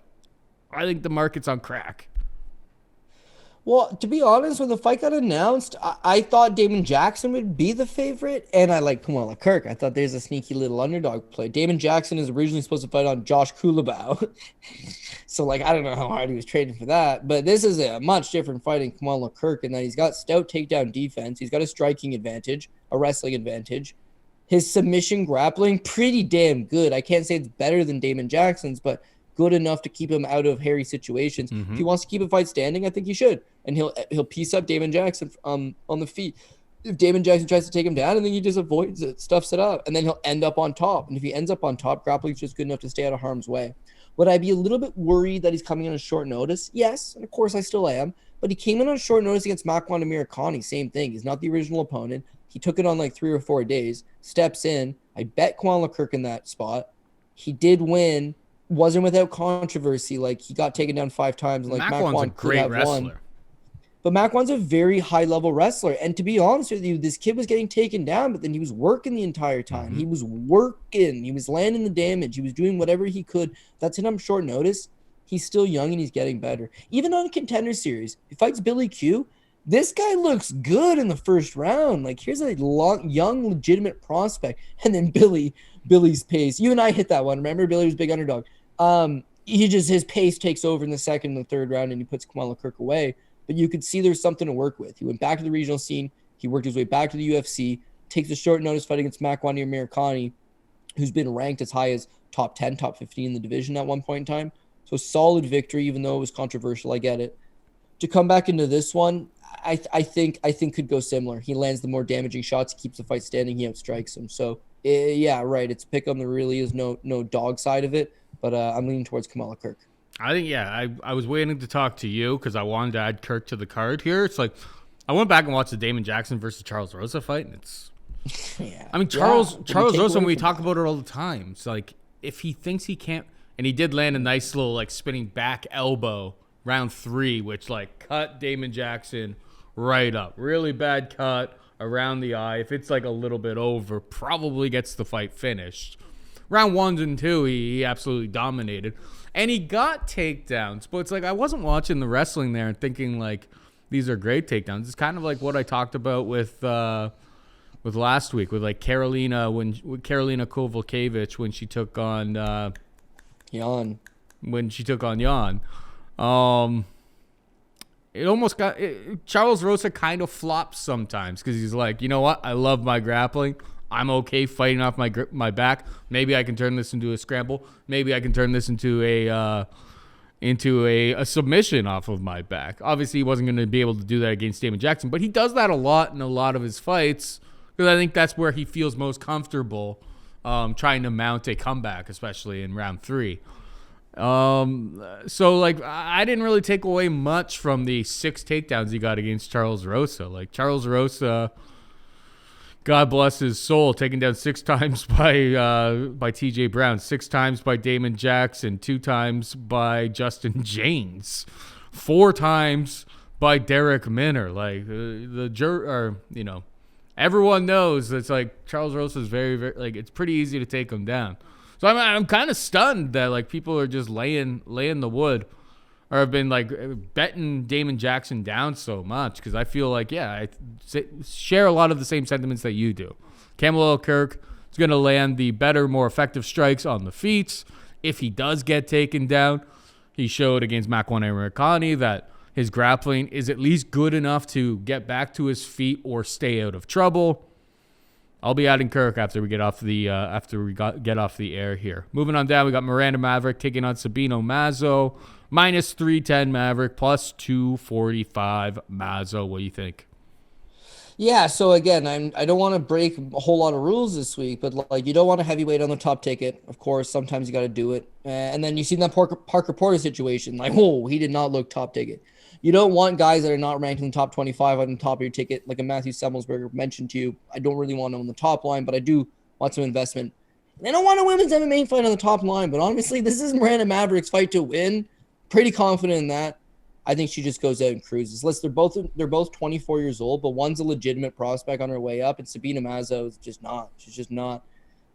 Speaker 1: I think the market's on crack.
Speaker 2: Well, to be honest, when the fight got announced, I thought Damon Jackson would be the favorite, and I like Kamuela Kirk. I thought there's a sneaky little underdog play. Damon Jackson is originally supposed to fight on Josh Kulabau. So, I don't know how hard he was trading for that. But this is a much different fight in Kamuela Kirk in that he's got stout takedown defense. He's got a striking advantage, a wrestling advantage. His submission grappling, pretty damn good. I can't say it's better than Damon Jackson's, but good enough to keep him out of hairy situations. Mm-hmm. If he wants to keep a fight standing, I think he should. And he'll piece up Damon Jackson on the feet. If Damon Jackson tries to take him down, and then he just avoids it, stuffs it up, and then he'll end up on top. And if he ends up on top, grappling's just good enough to stay out of harm's way. Would I be a little bit worried that he's coming on a short notice? Yes, and of course I still am. But he came in on short notice against Makwan Amirkhani. Same thing. He's not the original opponent. He took it on 3 or 4 days. Steps in. I bet Kamuela Kirk in that spot. He did win. Wasn't without controversy. He got taken down 5 times. And
Speaker 1: Makwan's a great wrestler. Won.
Speaker 2: But Makwan's a very high-level wrestler. And to be honest with you, this kid was getting taken down, but then he was working the entire time. Mm-hmm. He was working. He was landing the damage. He was doing whatever he could. That's it on short notice. He's still young, and he's getting better. Even on a Contender Series, he fights Billy Q. This guy looks good in the first round. Here's a young, legitimate prospect. And then Billy's pace. You and I hit that one. Remember, Billy was big underdog. His pace takes over in the second and the third round, and he puts Kamuela Kirk away. but you could see there's something to work with. He went back to the regional scene. He worked his way back to the UFC, takes a short notice fight against Makwan Amirkhani, who's been ranked as high as top 10, top 15 in the division at one point in time. So solid victory, even though it was controversial. I get it. To come back into this one, I think could go similar. He lands the more damaging shots, he keeps the fight standing, he outstrikes him. So yeah, right. It's pick 'em. There really is no dog side of it, but I'm leaning towards Kamuela Kirk.
Speaker 1: I think I was waiting to talk to you because I wanted to add Kirk to the card here. It's like I went back and watched the Damon Jackson versus Charles Rosa fight, and it's
Speaker 2: yeah.
Speaker 1: I mean Charles Rosa, we talk about it all the time. It's like if he thinks he can't, and he did land a nice little like spinning back elbow round 3, which like cut Damon Jackson right up. Really bad cut around the eye. If it's like a little bit over, probably gets the fight finished. Round 1 and 2, he absolutely dominated. And he got takedowns. But it's like I wasn't watching the wrestling there and thinking like these are great takedowns. It's kind of like what I talked about with last week with like Carolina Kovalkiewicz when she took on
Speaker 2: Jan.
Speaker 1: When she took on Jan. It almost got Charles Rosa kind of flops sometimes because he's like, you know what? I love my grappling. I'm okay fighting off my back. Maybe I can turn this into a scramble. Maybe I can turn this into a submission off of my back. Obviously, he wasn't going to be able to do that against Damon Jackson, but he does that a lot in a lot of his fights because I think that's where he feels most comfortable trying to mount a comeback, especially in round 3. So like I didn't really take away much from the 6 takedowns he got against Charles Rosa. Like Charles Rosa, God bless his soul, taken down 6 times by TJ Brown, 6 times by Damon Jackson, 2 times by Justin James, 4 times by Derek Minner. Like everyone knows it's like Charles Rosa is very, very like it's pretty easy to take him down. So I'm kind of stunned that like people are just laying the wood, or have been like betting Damon Jackson down so much because I feel like I share a lot of the same sentiments that you do. Kamuela Kirk is going to land the better, more effective strikes on the feet. If he does get taken down, he showed against Makwan Amirkhani that his grappling is at least good enough to get back to his feet or stay out of trouble. I'll be adding Kirk after we get off the air here. Moving on down, we got Miranda Maverick taking on Sabino Mazo. Minus 310 Maverick, plus 245 Mazo. What do you think?
Speaker 2: Yeah, so again, I don't want to break a whole lot of rules this week, but like you don't want a heavyweight on the top ticket. Of course, sometimes you got to do it. And then you see that Parker Porter situation, like, oh, he did not look top ticket. You don't want guys that are not ranked in the top 25 on the top of your ticket, like a Matthew Semelsberger mentioned to you. I don't really want him on the top line, but I do want some investment. And I don't want a women's MMA fight on the top line, but honestly, this is Miranda Maverick's fight to win. Pretty confident in that. I think she just goes out and cruises. Listen, they're both 24 years old, but one's a legitimate prospect on her way up, and Sabina Mazo is just not. She's just not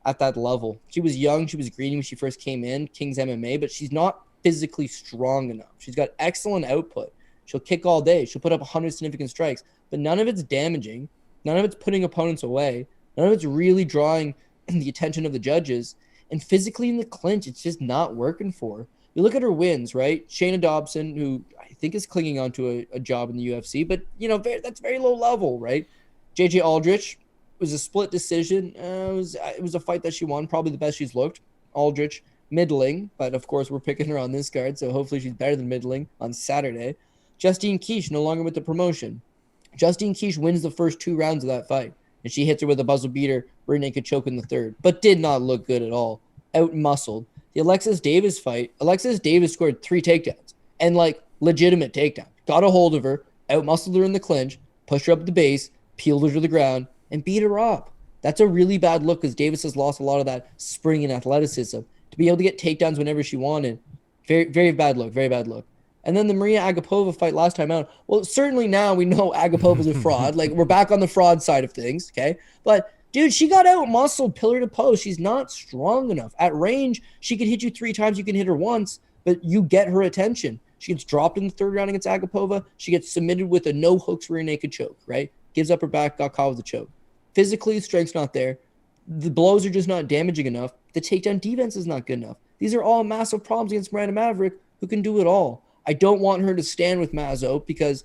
Speaker 2: at that level. She was young, she was green when she first came in, King's MMA, but she's not physically strong enough. She's got excellent output. She'll kick all day. She'll put up 100 significant strikes, but none of it's damaging. None of it's putting opponents away. None of it's really drawing the attention of the judges. And physically in the clinch, it's just not working for her. You look at her wins, right? Shayna Dobson, who I think is clinging onto a job in the UFC, but, that's very low level, right? JJ Aldrich was a split decision. It was a fight that she won, probably the best she's looked. Aldrich, middling, but of course we're picking her on this card, so hopefully she's better than middling on Saturday. Justine Kish, no longer with the promotion. Justine Kish wins the first 2 rounds of that fight, and she hits her with a muzzle beater, rear naked choke in the 3rd, but did not look good at all. Out-muscled. The Alexis Davis fight, Alexis Davis scored 3 takedowns, and legitimate takedowns. Got a hold of her, out-muscled her in the clinch, pushed her up the base, peeled her to the ground, and beat her up. That's a really bad look because Davis has lost a lot of that spring and athleticism. To be able to get takedowns whenever she wanted, very, very bad look, very bad look. And then the Maria Agapova fight last time out. Well, certainly now we know Agapova's a fraud. We're back on the fraud side of things, okay? But, dude, she got out-muscled pillar to post. She's not strong enough. At range, she could hit you 3 times. You can hit her once, but you get her attention. She gets dropped in the 3rd round against Agapova. She gets submitted with a no-hooks rear naked choke, right? Gives up her back, got caught with a choke. Physically, strength's not there. The blows are just not damaging enough. The takedown defense is not good enough. These are all massive problems against Miranda Maverick, who can do it all. I don't want her to stand with Mazo because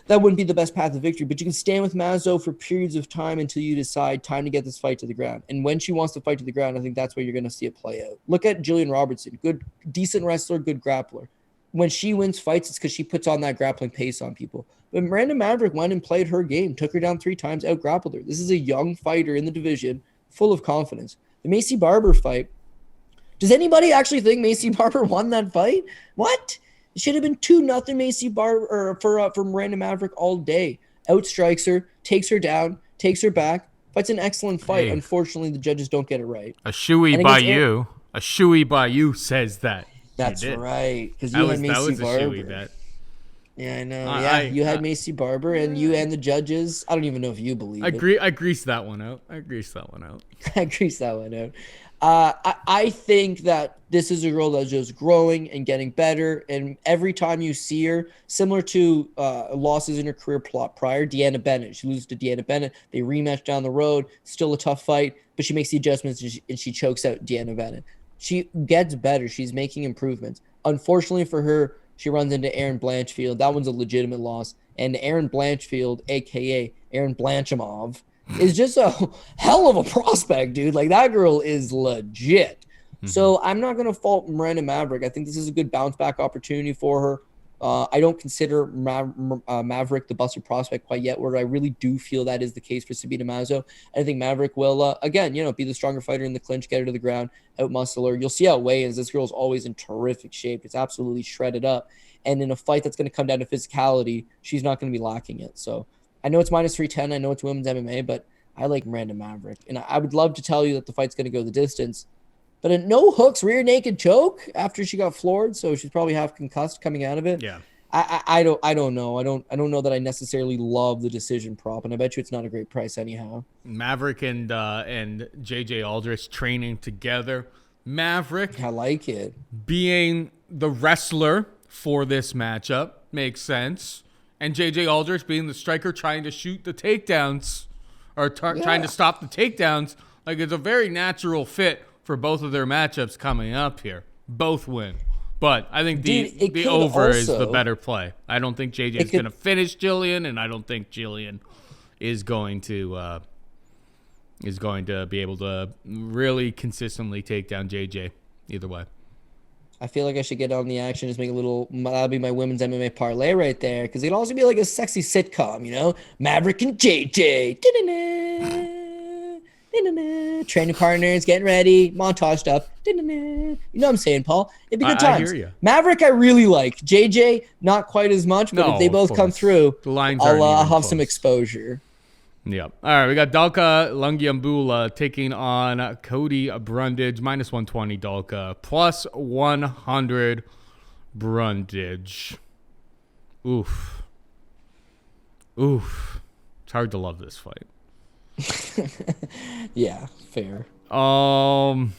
Speaker 2: that wouldn't be the best path to victory, but you can stand with Mazo for periods of time until you decide time to get this fight to the ground. And when she wants to fight to the ground, I think that's where you're going to see it play out. Look at Gillian Robertson, good, decent wrestler, good grappler. When she wins fights, it's because she puts on that grappling pace on people. But Miranda Maverick went and played her game, took her down 3 times, out-grappled her. This is a young fighter in the division, full of confidence. The Macy Barber fight, does anybody actually think Macy Barber won that fight? What? It should have been 2-0 Macy Barber for Miranda Maverick all day. Outstrikes her, takes her down, takes her back. Fights an excellent fight. Hey. Unfortunately, the judges don't get it right.
Speaker 1: A shoey by you. A shoey by you says that.
Speaker 2: That's right. Because you had Macy Barber. Yeah, I know. You had Macy Barber, and you and the judges. I don't even know if you believe it.
Speaker 1: I greased that one out.
Speaker 2: I greased that one out. I think that this is a girl that's just growing and getting better. And every time you see her, similar to losses in her career plot prior, Deanna Bennett. She loses to Deanna Bennett. They rematch down the road. Still a tough fight, but she makes the adjustments and she chokes out Deanna Bennett. She gets better. She's making improvements. Unfortunately for her, she runs into Erin Blanchfield. That one's a legitimate loss. And Erin Blanchfield, a.k.a. Erin Blanchimov, is just a hell of a prospect, dude. Like, that girl is legit. Mm-hmm. So I'm not going to fault Miranda Maverick. I think this is a good bounce-back opportunity for her. I don't consider Maverick the busted prospect quite yet, where I really do feel that is the case for Sabina Mazo. I think Maverick will, again, be the stronger fighter in the clinch, get her to the ground, out-muscle her. You'll see how it weigh-ins. This girl's always in terrific shape. It's absolutely shredded up. And in a fight that's going to come down to physicality, she's not going to be lacking it. So I know it's minus 310. I know it's women's MMA, but I like Miranda Maverick. And I would love to tell you that the fight's going to go the distance. But a no hooks rear naked choke after she got floored, so she's probably half concussed coming out of it.
Speaker 1: Yeah,
Speaker 2: I don't know. I don't know that I necessarily love the decision prop, and I bet you it's not a great price anyhow.
Speaker 1: Maverick and JJ Aldrich training together. Maverick,
Speaker 2: I like it.
Speaker 1: Being the wrestler for this matchup makes sense, and JJ Aldrich being the striker trying to shoot the takedowns or trying to stop the takedowns. Like, it's a very natural fit for both of their matchups coming up here. Both win. But I think the over is the better play. I don't think JJ is going to finish Gillian, and I don't think Gillian is going to be able to really consistently take down JJ either way.
Speaker 2: I feel like I should get on the action, just make that'll be my women's MMA parlay right there, because it'd also be like a sexy sitcom, Maverick and JJ. Training partners, getting ready, montage stuff. You know what I'm saying, Paul? It'd be good times.
Speaker 1: I hear you.
Speaker 2: Maverick, I really like. JJ, not quite as much, but if they both come through, I'll have some exposure.
Speaker 1: Yep. All right, we got Dalka Lungiambula taking on Cody Brundage, minus 120 Dalka, plus 100 Brundage. Oof. It's hard to love this fight.
Speaker 2: Yeah, fair.
Speaker 1: Dalka,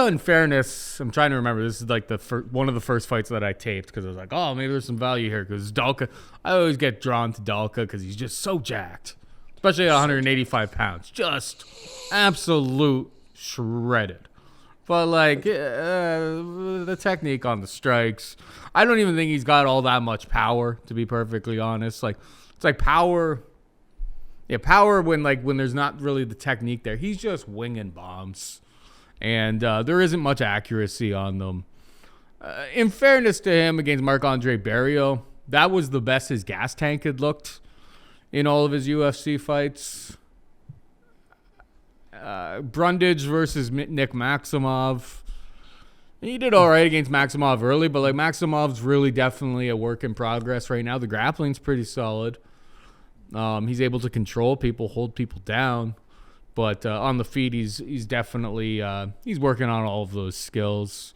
Speaker 1: in fairness, I'm trying to remember. This is like one of the first fights that I taped because I was like, oh, maybe there's some value here. Because Dalka, I always get drawn to Dalka because he's just so jacked, especially at 185 pounds, just absolute shredded. But like the technique on the strikes, I don't even think he's got all that much power, to be perfectly honest. Like, it's like power. Yeah, power when there's not really the technique there. He's just winging bombs, and there isn't much accuracy on them. In fairness to him, against Marc-Andre Barrios, that was the best his gas tank had looked in all of his UFC fights. Brundage versus Nick Maximov. He did all right against Maximov early, but like Maximov's really definitely a work in progress right now. The grappling's pretty solid. He's able to control people, hold people down, but on the feet, he's definitely he's working on all of those skills.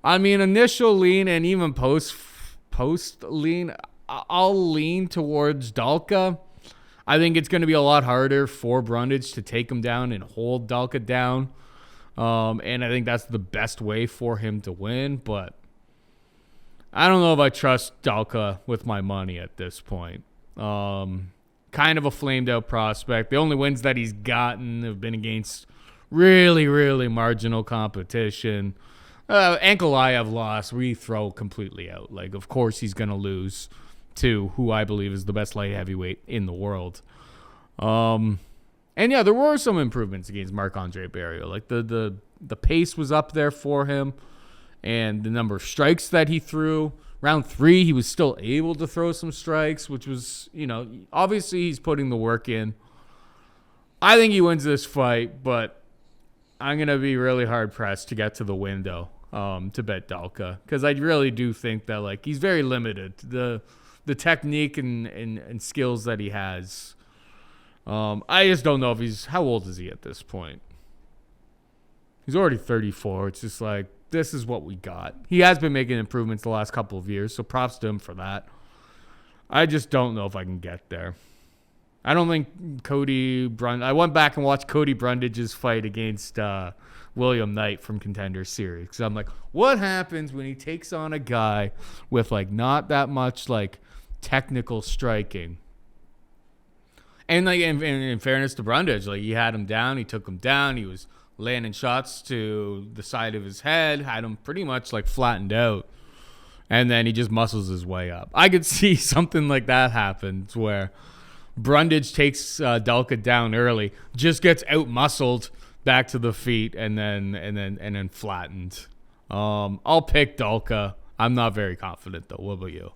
Speaker 1: I mean, initial lean and even post lean, I'll lean towards Dalka. I think it's going to be a lot harder for Brundage to take him down and hold Dalka down, and I think that's the best way for him to win. But I don't know if I trust Dalka with my money at this point. Kind of a flamed out prospect. The only wins that he's gotten have been against really, really marginal competition. Ankalaev lost. We throw completely out. Like, of course he's going to lose to who I believe is the best light heavyweight in the world. And yeah, there were some improvements against Marc-Andre Barriault. Like the pace was up there for him, and the number of strikes that he threw. Round 3, he was still able to throw some strikes, which was, obviously he's putting the work in. I think he wins this fight, but I'm going to be really hard-pressed to get to the window to bet Dalka, because I really do think that, like, he's very limited. The technique and skills that he has. I just don't know if how old is he at this point? He's already 34. It's just like, this is what we got. He has been making improvements the last couple of years, so props to him for that. I just don't know if I can get there. I don't think I went back and watched Cody Brundage's fight against William Knight from Contender Series, because I'm like, what happens when he takes on a guy with, like, not that much, like, technical striking? And, like, in fairness to Brundage, like, he had him down, he took him down, he was landing shots to the side of his head, had him pretty much, like, flattened out, and then he just muscles his way up. I could see something like that happen, where Brundage takes Dalka down early, just gets out-muscled back to the feet, and then flattened. I'll pick Dalka. I'm not very confident, though. What about you?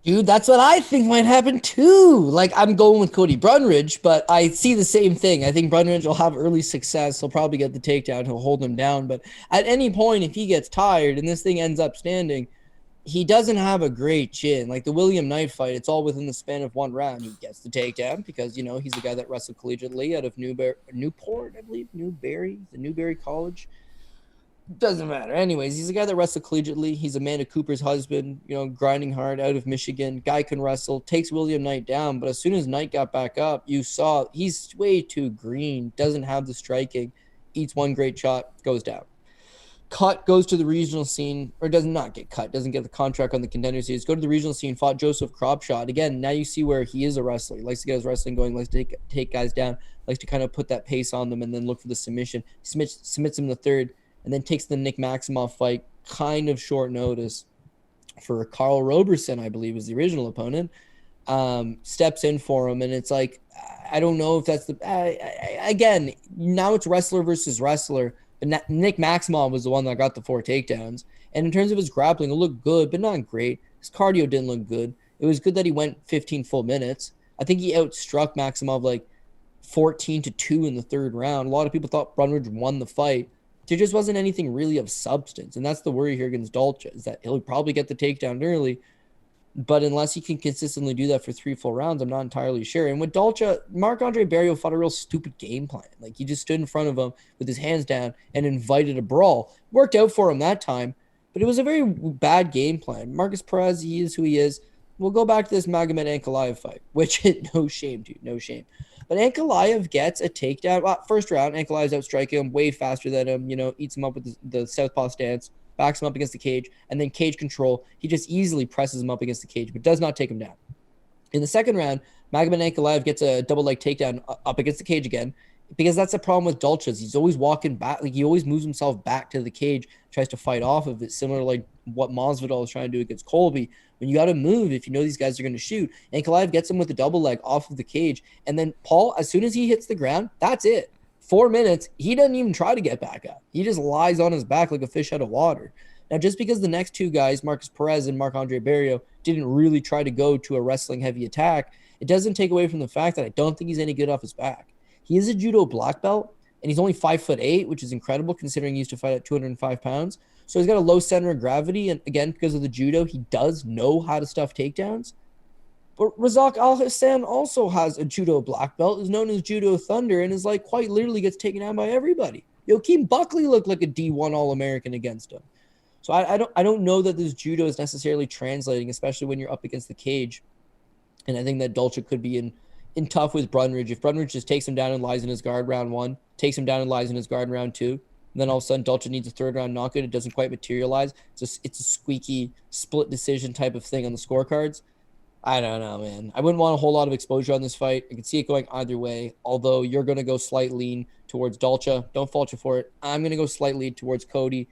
Speaker 2: Dude, that's what I think might happen too. Like, I'm going with Cody Brundage, but I see the same thing. I think Brundage will have early success. He'll probably get the takedown. He'll hold him down. But at any point, if he gets tired and this thing ends up standing, he doesn't have a great chin. Like the William Knight fight, it's all within the span of one round. He gets the takedown because, he's a guy that wrestled collegiately out of Newport, I believe, Newberry College. Doesn't matter. Anyways, he's a guy that wrestled collegiately. He's Amanda Cooper's husband, grinding hard out of Michigan. Guy can wrestle, takes William Knight down. But as soon as Knight got back up, you saw he's way too green, doesn't have the striking, eats one great shot, goes down. Cut, goes to the regional scene, or does not get cut, doesn't get the contract on the Contender Series, go to the regional scene, fought Joseph Cropshot. Again, now you see where he is a wrestler. He likes to get his wrestling going, likes to take guys down, likes to kind of put that pace on them and then look for the submission. Submits him in the third, and then takes the Nick Maximoff fight, kind of short notice for Karl Roberson, I believe, is the original opponent. Steps in for him, and it's like, I don't know if that's again, now it's wrestler versus wrestler. But Nick Maximoff was the one that got the 4 takedowns. And in terms of his grappling, it looked good, but not great. His cardio didn't look good. It was good that he went 15 full minutes. I think he outstruck Maximoff like 14-2 in the third round. A lot of people thought Brundage won the fight. There just wasn't anything really of substance. And that's the worry here against Dalcha, is that he'll probably get the takedown early. But unless he can consistently do that for 3 full rounds, I'm not entirely sure. And with Dalcha, Marc-Andre Barriault fought a real stupid game plan. Like, he just stood in front of him with his hands down and invited a brawl. Worked out for him that time, but it was a very bad game plan. Marcus Perez, he is who he is. We'll go back to this Magomed Ankalaev fight, which, no shame, dude, no shame. But Ankalaev gets a takedown. Well, first round, Ankalaev's outstriking him way faster than him, eats him up with the southpaw stance, backs him up against the cage, and then cage control. He just easily presses him up against the cage, but does not take him down. In the second round, Magomed Ankalaev gets a double leg takedown up against the cage again, because that's the problem with Dalchas. He's always walking back. Like, he always moves himself back to the cage, tries to fight off of it, similar to like what Masvidal was trying to do against Colby. When you got to move, if you know these guys are going to shoot. Ankalaev gets him with a double leg off of the cage, and then Paul, as soon as he hits the ground, that's it. 4 minutes, he doesn't even try to get back up. He just lies on his back like a fish out of water. Now, just because the next 2 guys, Marcus Perez and Marc-Andre Barriault, didn't really try to go to a wrestling-heavy attack, it doesn't take away from the fact that I don't think he's any good off his back. He is a judo black belt, and he's only 5'8", which is incredible considering he used to fight at 205 pounds. So he's got a low center of gravity, and again, because of the judo, he does know how to stuff takedowns. But Razak Al-Hassan also has a judo black belt, is known as Judo Thunder, and is like quite literally gets taken down by everybody. Joaquin Buckley looked like a D1 All-American against him. So I don't know that this judo is necessarily translating, especially when you're up against the cage. And I think that Dalcha could be in tough with Brundage. If Brundage just takes him down and lies in his guard round 1, takes him down and lies in his guard round 2, and then all of a sudden Dalcha needs a third round knockout, it doesn't quite materialize. It's a squeaky split decision type of thing on the scorecards. I don't know, man. I wouldn't want a whole lot of exposure on this fight. I can see it going either way, although you're going to go slight lean towards Dalcha. Don't fault you for it. I'm going to go slight lean towards Cody.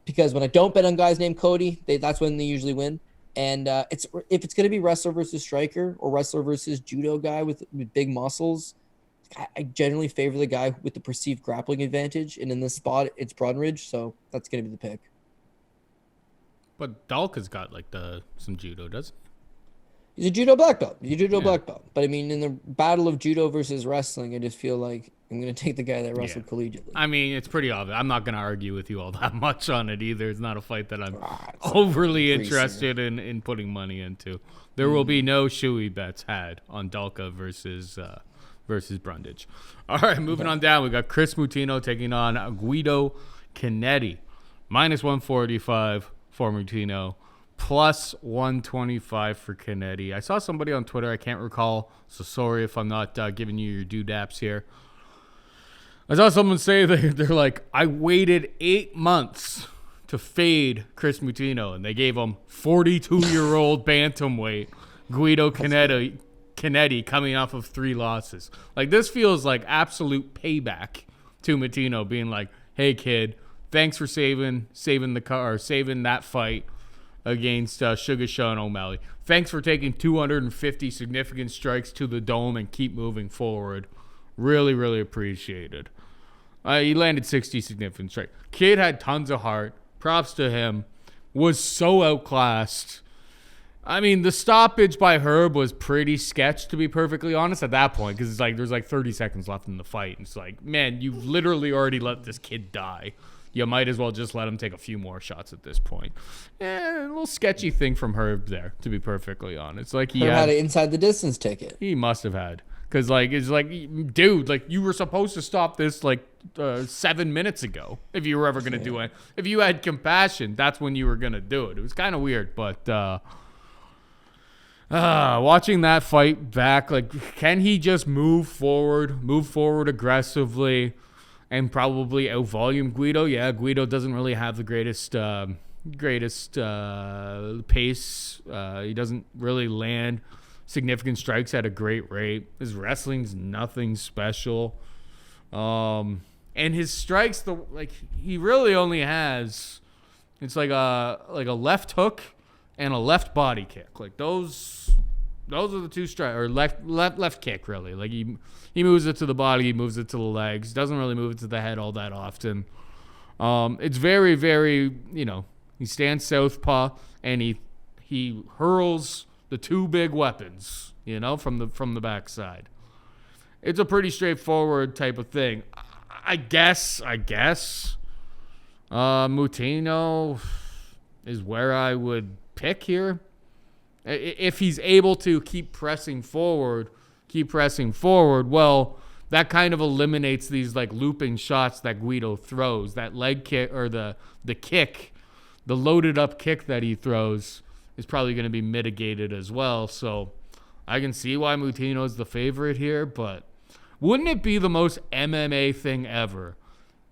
Speaker 2: because when I don't bet on guys named Cody, that's when they usually win. And if it's going to be wrestler versus striker or wrestler versus judo guy with big muscles, I generally favor the guy with the perceived grappling advantage. And in this spot, it's Broadridge, so that's going to be the pick.
Speaker 1: But Dalka's got like some judo, doesn't he?
Speaker 2: He's a judo black belt. Black belt. But I mean, in the battle of judo versus wrestling, I just feel like I'm going to take the guy that wrestled collegiately.
Speaker 1: I mean, it's pretty obvious. I'm not going to argue with you all that much on it either. It's not a fight that I'm overly interested in putting money into. There will be no shoey bets had on Dalka versus Brundage. All right, moving on down. We got Chris Mutino taking on Guido Canetti. Minus 145 for Mutino. Plus 125 for Canetti. I saw somebody on Twitter. I can't recall. So sorry if I'm not giving you your due daps here. I saw someone say they're like, I waited 8 months to fade Chris Mutino, and they gave him 42-year-old bantamweight Guido Canetti coming off of 3 losses. Like, this feels like absolute payback to Mutino, being like, hey, kid, thanks for saving that fight against Sugar Sean O'Malley. Thanks for taking 250 significant strikes to the dome and keep moving forward. Really, really appreciated. He landed 60 significant strikes. Kid had tons of heart. Props to him. Was so outclassed. I mean, the stoppage by Herb was pretty sketch, to be perfectly honest, at that point, because it's like there's like 30 seconds left in the fight. And it's like, man, you've literally already let this kid die. You might as well just let him take a few more shots at this point. A little sketchy thing from Herb there, to be perfectly honest. Like he
Speaker 2: had an inside the distance ticket.
Speaker 1: He must have had. Because, like, it's like, dude, like, you were supposed to stop this, like, 7 minutes ago if you were ever going to do it. If you had compassion, that's when you were going to do it. It was kind of weird, but watching that fight back, like, can he just move forward aggressively, and probably outvolume Guido? Yeah, Guido doesn't really have the greatest pace. He doesn't really land significant strikes at a great rate. His wrestling's nothing special. And his strikes, he really only has, it's like a left hook and a left body kick. Like those are the two strikes, or left kick really. Like he moves it to the body, he moves it to the legs. Doesn't really move it to the head all that often. It's very, very, he stands southpaw and he hurls the two big weapons, from the backside. It's a pretty straightforward type of thing. I guess Mutino is where I would pick here. If he's able to keep pressing forward, well, that kind of eliminates these like looping shots that Guido throws. That leg kick or the kick, the loaded up kick that he throws is probably going to be mitigated as well. So I can see why Mutino is the favorite here, but wouldn't it be the most MMA thing ever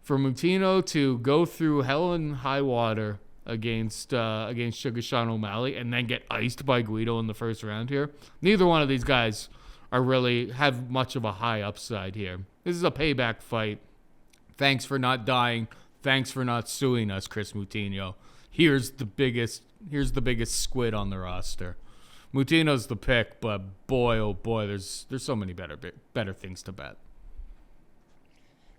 Speaker 1: for Mutino to go through hell and high water against Sugar Sean O'Malley and then get iced by Guido in the first round here? Neither one of these guys have much of a high upside here. This is a payback fight. Thanks for not dying. Thanks for not suing us, Chris Mutino. Here's the biggest squid on the roster. Mutino's the pick, but boy, oh boy, there's so many better things to bet.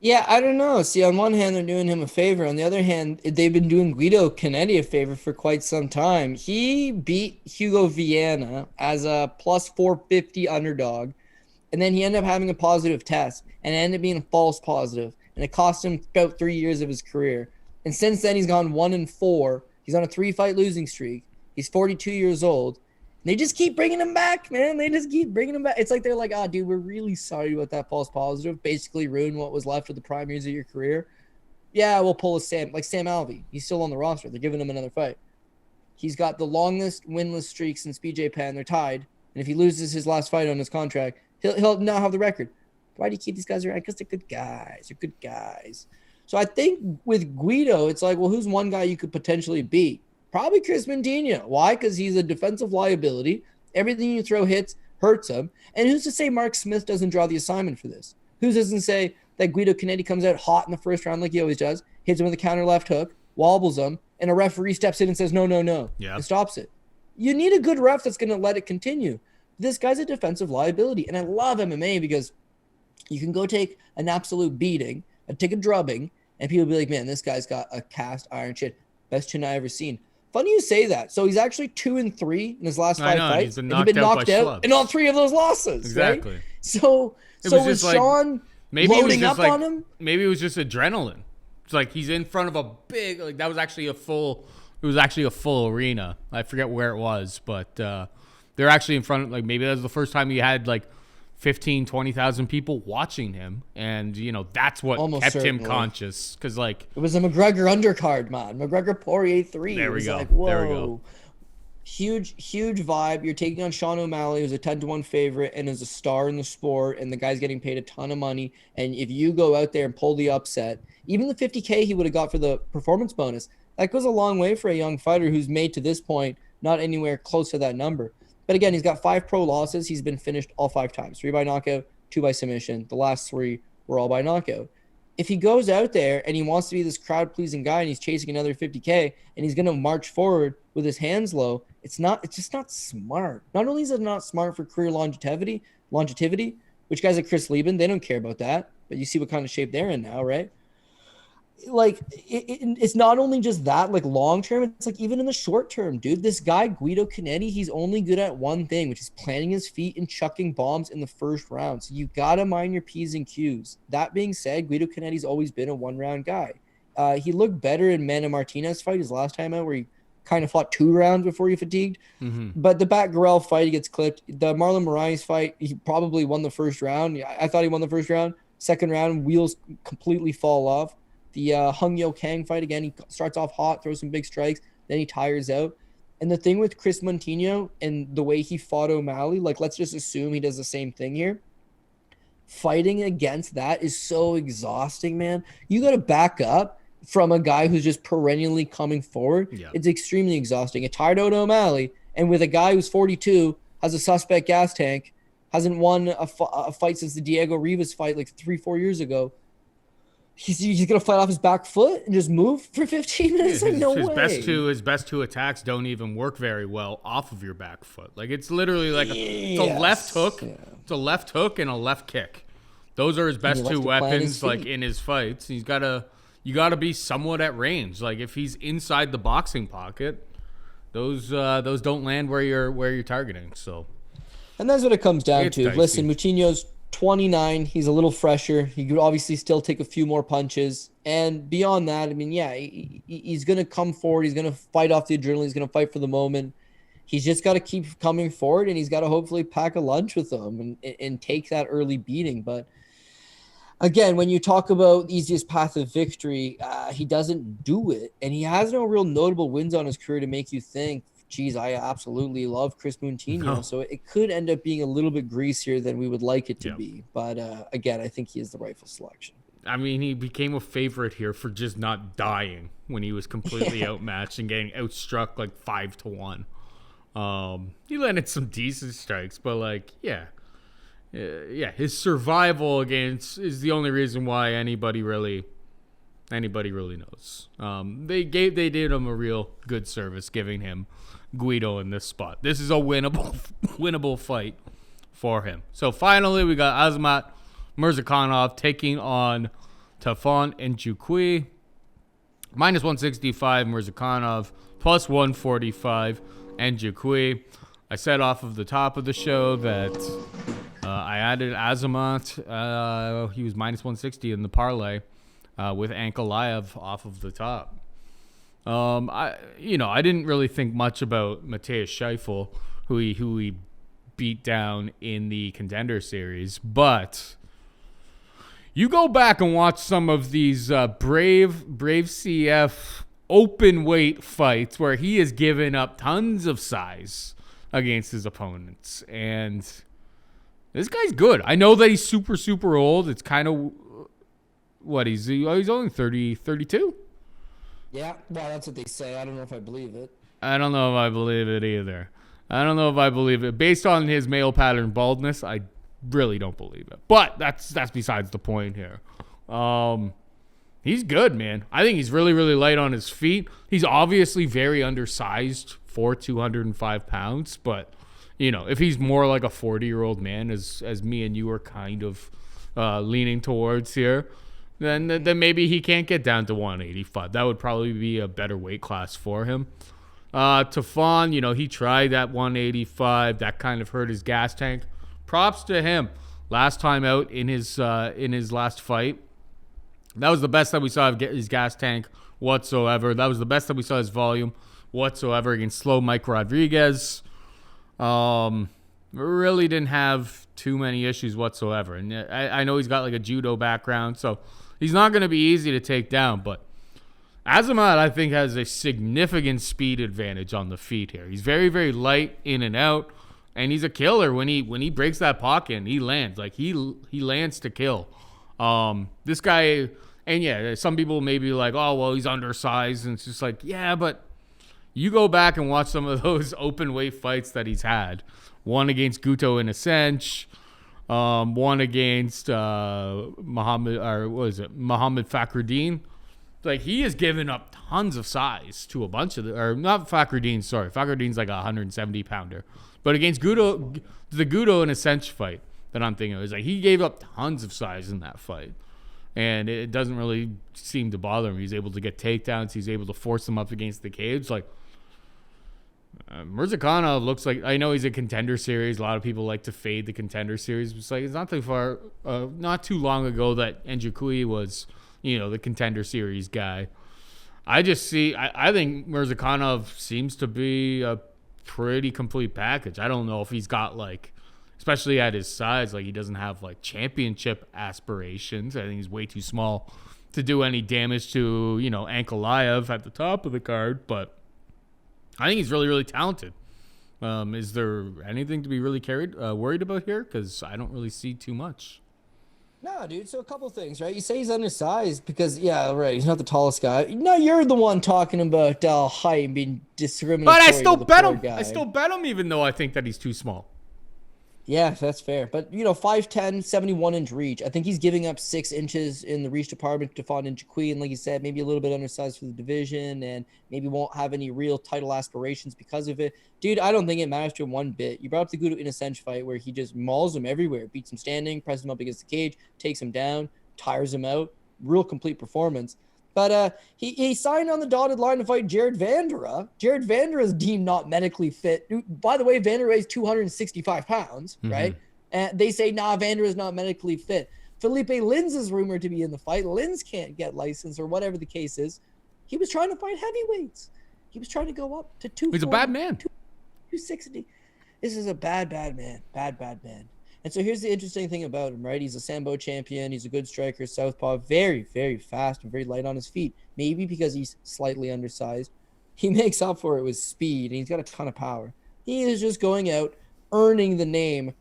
Speaker 2: Yeah, I don't know. See, on one hand, they're doing him a favor. On the other hand, they've been doing Guido Canetti a favor for quite some time. He beat Hugo Viana as a plus 450 underdog, and then he ended up having a positive test, and it ended up being a false positive, and it cost him about 3 years of his career. And since then, he's gone 1-4. He's on a 3-fight losing streak. He's 42 years old. They just keep bringing him back, man. They just keep bringing him back. It's like they're like, dude, we're really sorry about that false positive. Basically ruined what was left of the prime years of your career. Yeah, we'll pull a Sam Alvey. He's still on the roster. They're giving him another fight. He's got the longest winless streak since BJ Penn. They're tied. And if he loses his last fight on his contract, he'll now have the record. Why do you keep these guys around? Because they're good guys. They're good guys. So I think with Guido, it's like, well, who's one guy you could potentially beat? Probably Chris Mutino. Why? Because he's a defensive liability. Everything you throw hurts him. And who's to say Mark Smith doesn't draw the assignment for this? Who doesn't say that Guido Canetti comes out hot in the first round like he always does, hits him with a counter left hook, wobbles him, and a referee steps in and says, no, and stops it. You need a good ref that's going to let it continue. This guy's a defensive liability. And I love MMA because you can go take an absolute beating, take a drubbing, and people be like, man, this guy's got a cast iron chin. Best chin I ever seen. Funny you say that. So he's actually 2-3 in his last 5 fights.
Speaker 1: He's been knocked out
Speaker 2: in all 3 of those losses.
Speaker 1: Exactly.
Speaker 2: Right? So was Sean loading up on him?
Speaker 1: Maybe it was just adrenaline. It's like he's in front of a big, like that was actually a full arena. I forget where it was, but they're actually in front of, like, maybe that was the first time he had like 15, 20,000 people watching him. And, that's what kept him conscious. Because, like,
Speaker 2: it was a McGregor undercard, man. McGregor Poirier 3.
Speaker 1: There we go.
Speaker 2: Like, whoa. There we go. Huge vibe. You're taking on Sean O'Malley, who's a 10-1 favorite and is a star in the sport. And the guy's getting paid a ton of money. And if you go out there and pull the upset, even the $50K he would have got for the performance bonus, that goes a long way for a young fighter who's made to this point not anywhere close to that number. But again, he's got 5 pro losses. He's been finished all 5 times. 3 by knockout, 2 by submission. The last 3 were all by knockout. If he goes out there and he wants to be this crowd-pleasing guy and he's chasing another 50K and he's going to march forward with his hands low, it's just not smart. Not only is it not smart for career longevity, which guys like Chris Lieben, they don't care about that. But you see what kind of shape they're in now, right? Like, it's not only just that, like, long term, it's like even in the short term, dude. This guy Guido Canetti, he's only good at one thing, which is planting his feet and chucking bombs in the first round. So you gotta mind your P's and Q's. That being said, Guido Canetti's always been a 1-round guy. He looked better in Manny Martinez fight his last time out, where he kind of fought 2 rounds before he fatigued. Mm-hmm. But the Bat Garrell fight, he gets clipped. The Marlon Moraes fight, he probably won the first round. I thought he won the first round. Second round, wheels completely fall off. The Hung Yo Kang fight, again, he starts off hot, throws some big strikes, then he tires out. And the thing with Chris Montinho and the way he fought O'Malley, like, let's just assume he does the same thing here. Fighting against that is so exhausting, man. You got to back up from a guy who's just perennially coming forward. Yeah. It's extremely exhausting. A tired out O'Malley, and with a guy who's 42, has a suspect gas tank, hasn't won a fight since the Diego Rivas fight like 3-4 years ago. He's going to fight off his back foot and just move for 15 minutes? Like, no way.
Speaker 1: His best two attacks don't even work very well off of your back foot. Like, it's literally like it's a left hook. Yeah. It's a left hook and a left kick. Those are his best 2 weapons, like, in his fights. You got to be somewhat at range. Like, if he's inside the boxing pocket, those don't land where you're targeting. So,
Speaker 2: and that's what it comes down to.
Speaker 1: Dicey.
Speaker 2: Listen, Moutinho's 29. He's a little fresher. He could obviously still take a few more punches. And beyond that, I mean, yeah, he's going to come forward. He's going to fight off the adrenaline. He's going to fight for the moment. He's just got to keep coming forward, and he's got to hopefully pack a lunch with them and take that early beating. But again, when you talk about easiest path of victory, he doesn't do it. And he has no real notable wins on his career to make you think, geez, I absolutely love Chris Montinho. No. So it could end up being a little bit greasier than we would like it to be. But again, I think he is the rightful selection.
Speaker 1: I mean, he became a favorite here for just not dying when he was completely outmatched and getting outstruck like 5-1. He landed some decent strikes, but like, his survival against is the only reason why anybody really knows. They did him a real good service giving him Guido in this spot. This is a winnable fight for him. So finally, we got Azamat Murzakanov taking on Tafon Nchukwi. Minus 165 Murzakanov, plus 145 Nchukwi. I said off of the top of the show that I added Azamat. He was minus 160 in the parlay with Ankalaev off of the top. I didn't really think much about Matthias Scheifele, who he beat down in the Contender Series, but you go back and watch some of these Brave CF open weight fights where he has given up tons of size against his opponents, and this guy's good. I know that he's super, super old. It's kind of he's only 32.
Speaker 2: Yeah, well, that's what they say. I don't know if I believe it.
Speaker 1: I don't know if I believe it either. I don't know if I believe it. Based on his male pattern baldness, I really don't believe it. But that's besides the point here. He's good, man. I think he's really, really light on his feet. He's obviously very undersized for 205 pounds, but if he's more like a 40-year-old man, as me and you are kind of leaning towards here, then maybe he can't get down to 185. That would probably be a better weight class for him. Tafon, he tried that 185. That kind of hurt his gas tank. Props to him. Last time out in his last fight, that was the best that we saw of his gas tank whatsoever. That was the best that we saw his volume whatsoever against slow Mike Rodriguez. Really didn't have too many issues whatsoever. And I know he's got like a judo background, so he's not going to be easy to take down. But Azamat, I think, has a significant speed advantage on the feet here. He's very, very light in and out, and he's a killer when he breaks that pocket and he lands. Like he lands to kill. This guy, and yeah, some people may be like, oh, well, he's undersized. And it's just like, yeah, but you go back and watch some of those open weight fights that he's had. One against Guto in a cinch. One against Mohammed Fakhreddin. Like, he has given up tons of size to a bunch of not Fakhreddin, sorry. Fakhreddin's like a 170-pounder. But against Guto, the Guto in a cinch fight that I'm thinking of, is like he gave up tons of size in that fight. And it doesn't really seem to bother him. He's able to get takedowns. He's able to force them up against the cage. Like, Mirzakhanov looks like, I know he's a contender series. A lot of people like to fade the contender series. It's like, it's not too long ago that Njoku was, the contender series guy. I think Mirzakhanov seems to be a pretty complete package. I don't know if he's got like, especially at his size, like he doesn't have like championship aspirations. I think he's way too small to do any damage to, Ankalaev at the top of the card, but I think he's really, really talented. Is there anything to be really worried about here? Because I don't really see too much.
Speaker 2: No, dude. So a couple things, right? You say he's undersized because, yeah, right. He's not the tallest guy. No, you're the one talking about height and being discriminatory.
Speaker 1: But I still bet him.
Speaker 2: Guy.
Speaker 1: I still bet him, even though I think that he's too small.
Speaker 2: Yeah, that's fair. But, 5'10", 71-inch reach. I think he's giving up 6 inches in the reach department to Fon Njoku. And like you said, maybe a little bit undersized for the division and maybe won't have any real title aspirations because of it. Dude, I don't think it matters to him one bit. You brought up the Guto in a cinch fight where he just mauls him everywhere, beats him standing, presses him up against the cage, takes him down, tires him out. Real complete performance. But he signed on the dotted line to fight Jared Vandera. Jared Vandera is deemed not medically fit. By the way, Vandera weighs 265 pounds, right? And they say, Vandera is not medically fit. Felipe Lins is rumored to be in the fight. Lins can't get licensed or whatever the case is. He was trying to fight heavyweights. He was trying to go up to 240.
Speaker 1: He's a bad man.
Speaker 2: 260. This is a bad man. Bad man. And so here's the interesting thing about him, right? He's a Sambo champion. He's a good striker, southpaw, very, very fast and very light on his feet. Maybe because he's slightly undersized. He makes up for it with speed, and he's got a ton of power. He is just going out, earning the name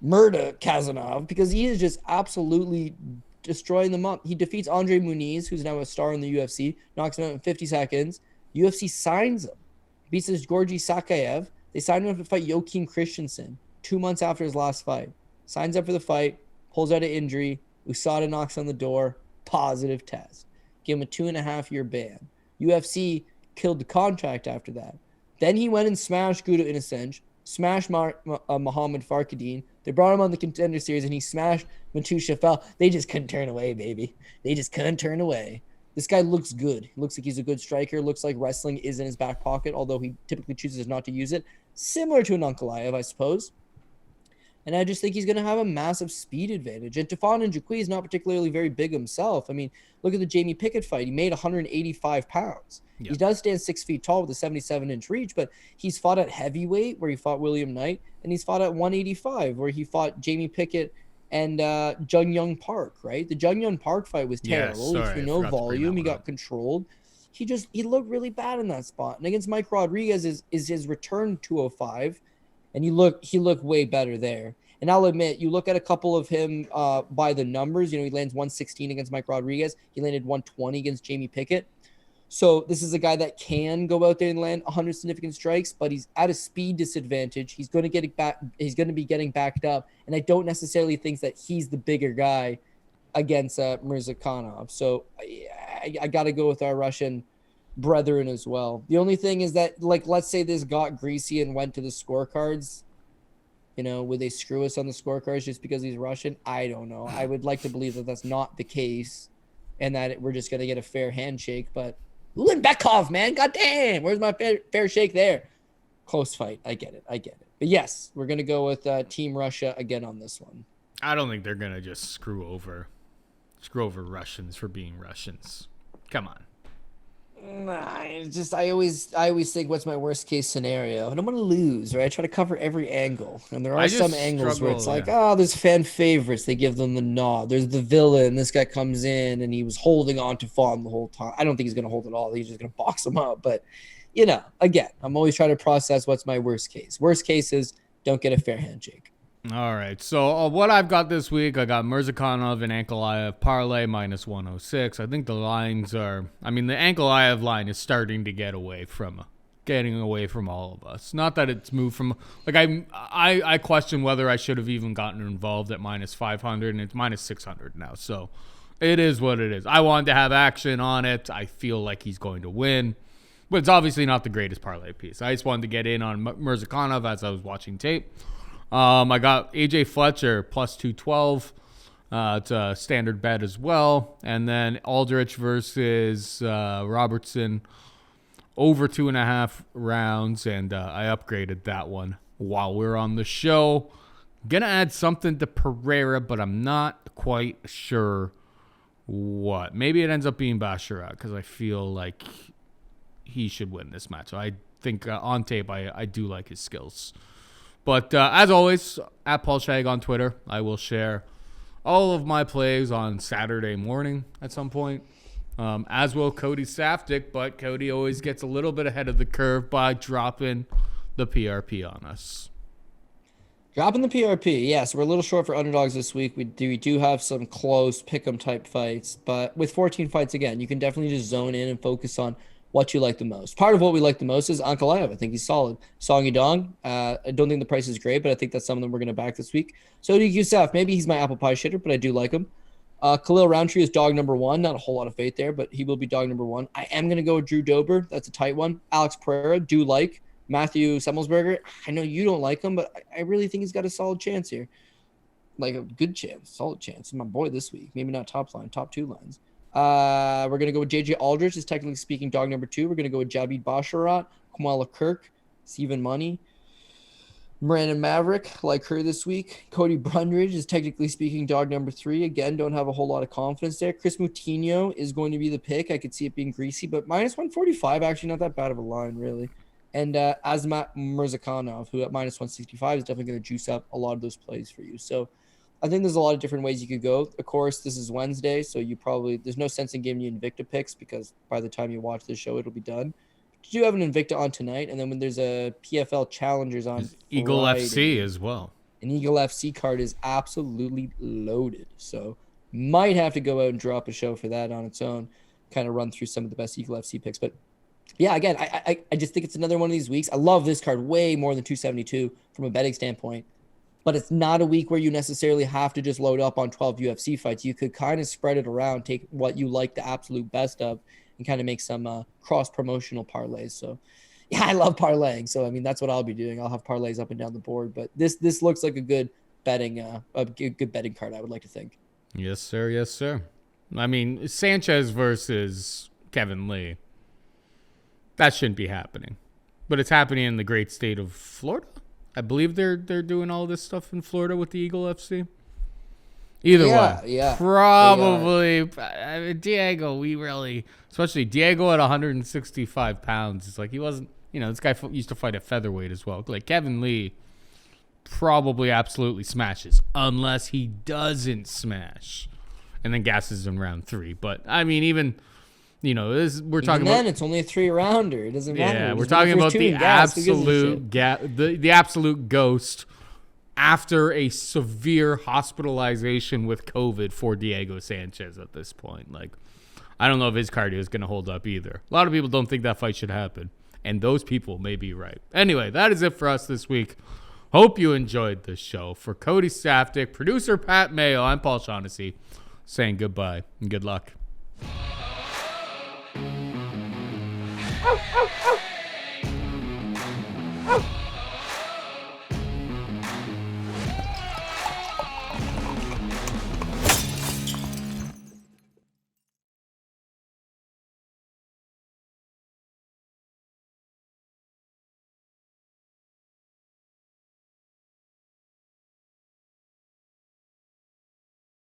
Speaker 2: Murda Kazanov because he is just absolutely destroying them up. He defeats Andre Muniz, who's now a star in the UFC, knocks him out in 50 seconds. UFC signs him. He beats this Georgi Sakaev. They signed him up to fight Joachim Christensen 2 months after his last fight. Signs up for the fight, pulls out an injury. USADA knocks on the door. Positive test. Give him a 2.5-year ban. UFC killed the contract after that. Then he went and smashed Guto in a cinch, smashed Mohammed Fakhreddin. They brought him on the contender series, and he smashed Matu Shafel. They just couldn't turn away, baby. They just couldn't turn away. This guy looks good. He looks like he's a good striker. Looks like wrestling is in his back pocket, although he typically chooses not to use it. Similar to an Ankalaev, I suppose. And I just think he's going to have a massive speed advantage. And Tafon Njoku is not particularly very big himself. I mean, look at the Jamie Pickett fight. He made 185 pounds. Yeah. He does stand 6 feet tall with a 77-inch reach, but he's fought at heavyweight where he fought William Knight, and he's fought at 185 where he fought Jamie Pickett and Jung Young Park, right? The Jung Young Park fight was terrible. He threw no volume. He got controlled. He looked really bad in that spot. And against Mike Rodriguez is his return 205. And he looked way better there. And I'll admit, you look at a couple of him by the numbers. He lands 116 against Mike Rodriguez. He landed 120 against Jamie Pickett. So this is a guy that can go out there and land 100 significant strikes, but he's at a speed disadvantage. He's going to get it back. He's going to be getting backed up. And I don't necessarily think that he's the bigger guy against Mirzakhanov. So I got to go with our Russian brethren as well. The only thing is that, like, let's say this got greasy and went to the scorecards. Would they screw us on the scorecards just because he's Russian? I don't know. I would like to believe that that's not the case and that we're just going to get a fair handshake. But Ulanbekov, man, goddamn, where's my fair shake there? Close fight. I get it. But yes, we're going to go with Team Russia again on this one.
Speaker 1: I don't think they're going to just screw over Russians for being Russians. Come on.
Speaker 2: I always think, what's my worst case scenario? I don't want to lose, right? I try to cover every angle, and there are some angles where it's like, there's fan favorites, they give them the nod. There's the villain. This guy comes in and he was holding on to Fawn the whole time. I don't think he's gonna hold it all. He's just gonna box him up. But again, I'm always trying to process what's my worst case. Worst case is don't get a fair handshake.
Speaker 1: All right, so what I've got this week, I got Mirzakhanov and Ankalaev parlay minus 106. I think the lines are, the Ankalaev line is starting to getting away from all of us. Not that it's moved from, like, I question whether I should have even gotten involved at minus 500, and it's minus 600 now. So it is what it is. I wanted to have action on it. I feel like he's going to win, but it's obviously not the greatest parlay piece. I just wanted to get in on Mirzakhanov as I was watching tape. I got AJ Fletcher plus 212. It's a standard bet as well. And then Aldrich versus Robertson over 2.5 rounds. And I upgraded that one while we're on the show. Going to add something to Pereira, but I'm not quite sure what. Maybe it ends up being Basharat because I feel like he should win this match. So I think on tape, I do like his skills. But as always, at Paul Shag on Twitter, I will share all of my plays on Saturday morning at some point, as will Cody Saftic. But Cody always gets a little bit ahead of the curve by dropping the PRP on us.
Speaker 2: Dropping the PRP, yes. We're a little short for underdogs this week. We do have some close pick'em type fights. But with 14 fights, again, you can definitely just zone in and focus on what you like the most. Part of what we like the most is Ankalaev. I think he's solid. Yadong, I don't think the price is great, but I think that's something we're going to back this week. Sodiq Yusuff, maybe he's my apple pie shitter, but I do like him. Khalil Rountree is dog number 1. Not a whole lot of faith there, but he will be dog number 1. I am going to go with Drew Dober. That's a tight one. Alex Pereira, do like. Matthew Semelsberger, I know you don't like him, but I really think he's got a solid chance here. Like a good chance, solid chance. He's my boy this week. Maybe not top line, top 2 lines. We're going to go with JJ Aldrich, is technically speaking dog number 2. We're going to go with Javid Basharat, Kamuela Kirk, Steven Money, Brandon Maverick, like her this week. Cody Brundridge is technically speaking dog number 3. Again, don't have a whole lot of confidence there. Chris Moutinho is going to be the pick. I could see it being greasy, but minus 145, actually not that bad of a line, really. And Azmat Mirzakhanov, who at minus 165 is definitely going to juice up a lot of those plays for you. So I think there's a lot of different ways you could go. Of course, this is Wednesday, so there's no sense in giving you Invicta picks because by the time you watch this show, it'll be done. You do have an Invicta on tonight, and then when there's a PFL Challengers on
Speaker 1: Eagle
Speaker 2: Friday,
Speaker 1: FC as well.
Speaker 2: An Eagle FC card is absolutely loaded. So might have to go out and drop a show for that on its own, kind of run through some of the best Eagle FC picks. But yeah, again, I just think it's another one of these weeks. I love this card way more than 272 from a betting standpoint. But it's not a week where you necessarily have to just load up on 12 UFC fights. You could kind of spread it around, take what you like the absolute best of, and kind of make some cross-promotional parlays. So, yeah, I love parlaying. So, that's what I'll be doing. I'll have parlays up and down the board. But this looks like a good betting card, I would like to think.
Speaker 1: Yes, sir. Yes, sir. Sanchez versus Kevin Lee. That shouldn't be happening. But it's happening in the great state of Florida. I believe they're doing all this stuff in Florida with the Eagle FC. Either way,
Speaker 2: yeah,
Speaker 1: probably. Diego, especially Diego at 165 pounds. It's like he wasn't, this guy used to fight at featherweight as well. Like Kevin Lee probably absolutely smashes unless he doesn't smash and then gasses in round 3. But even... we're talking about.
Speaker 2: It's only a 3-rounder. It doesn't matter.
Speaker 1: Yeah, we're talking about the absolute ghost after a severe hospitalization with COVID for Diego Sanchez at this point. Like, I don't know if his cardio is going to hold up either. A lot of people don't think that fight should happen, and those people may be right. Anyway, that is it for us this week. Hope you enjoyed this show. For Cody Saftic, producer Pat Mayo, I'm Paul Shaughnessy. saying goodbye and good luck.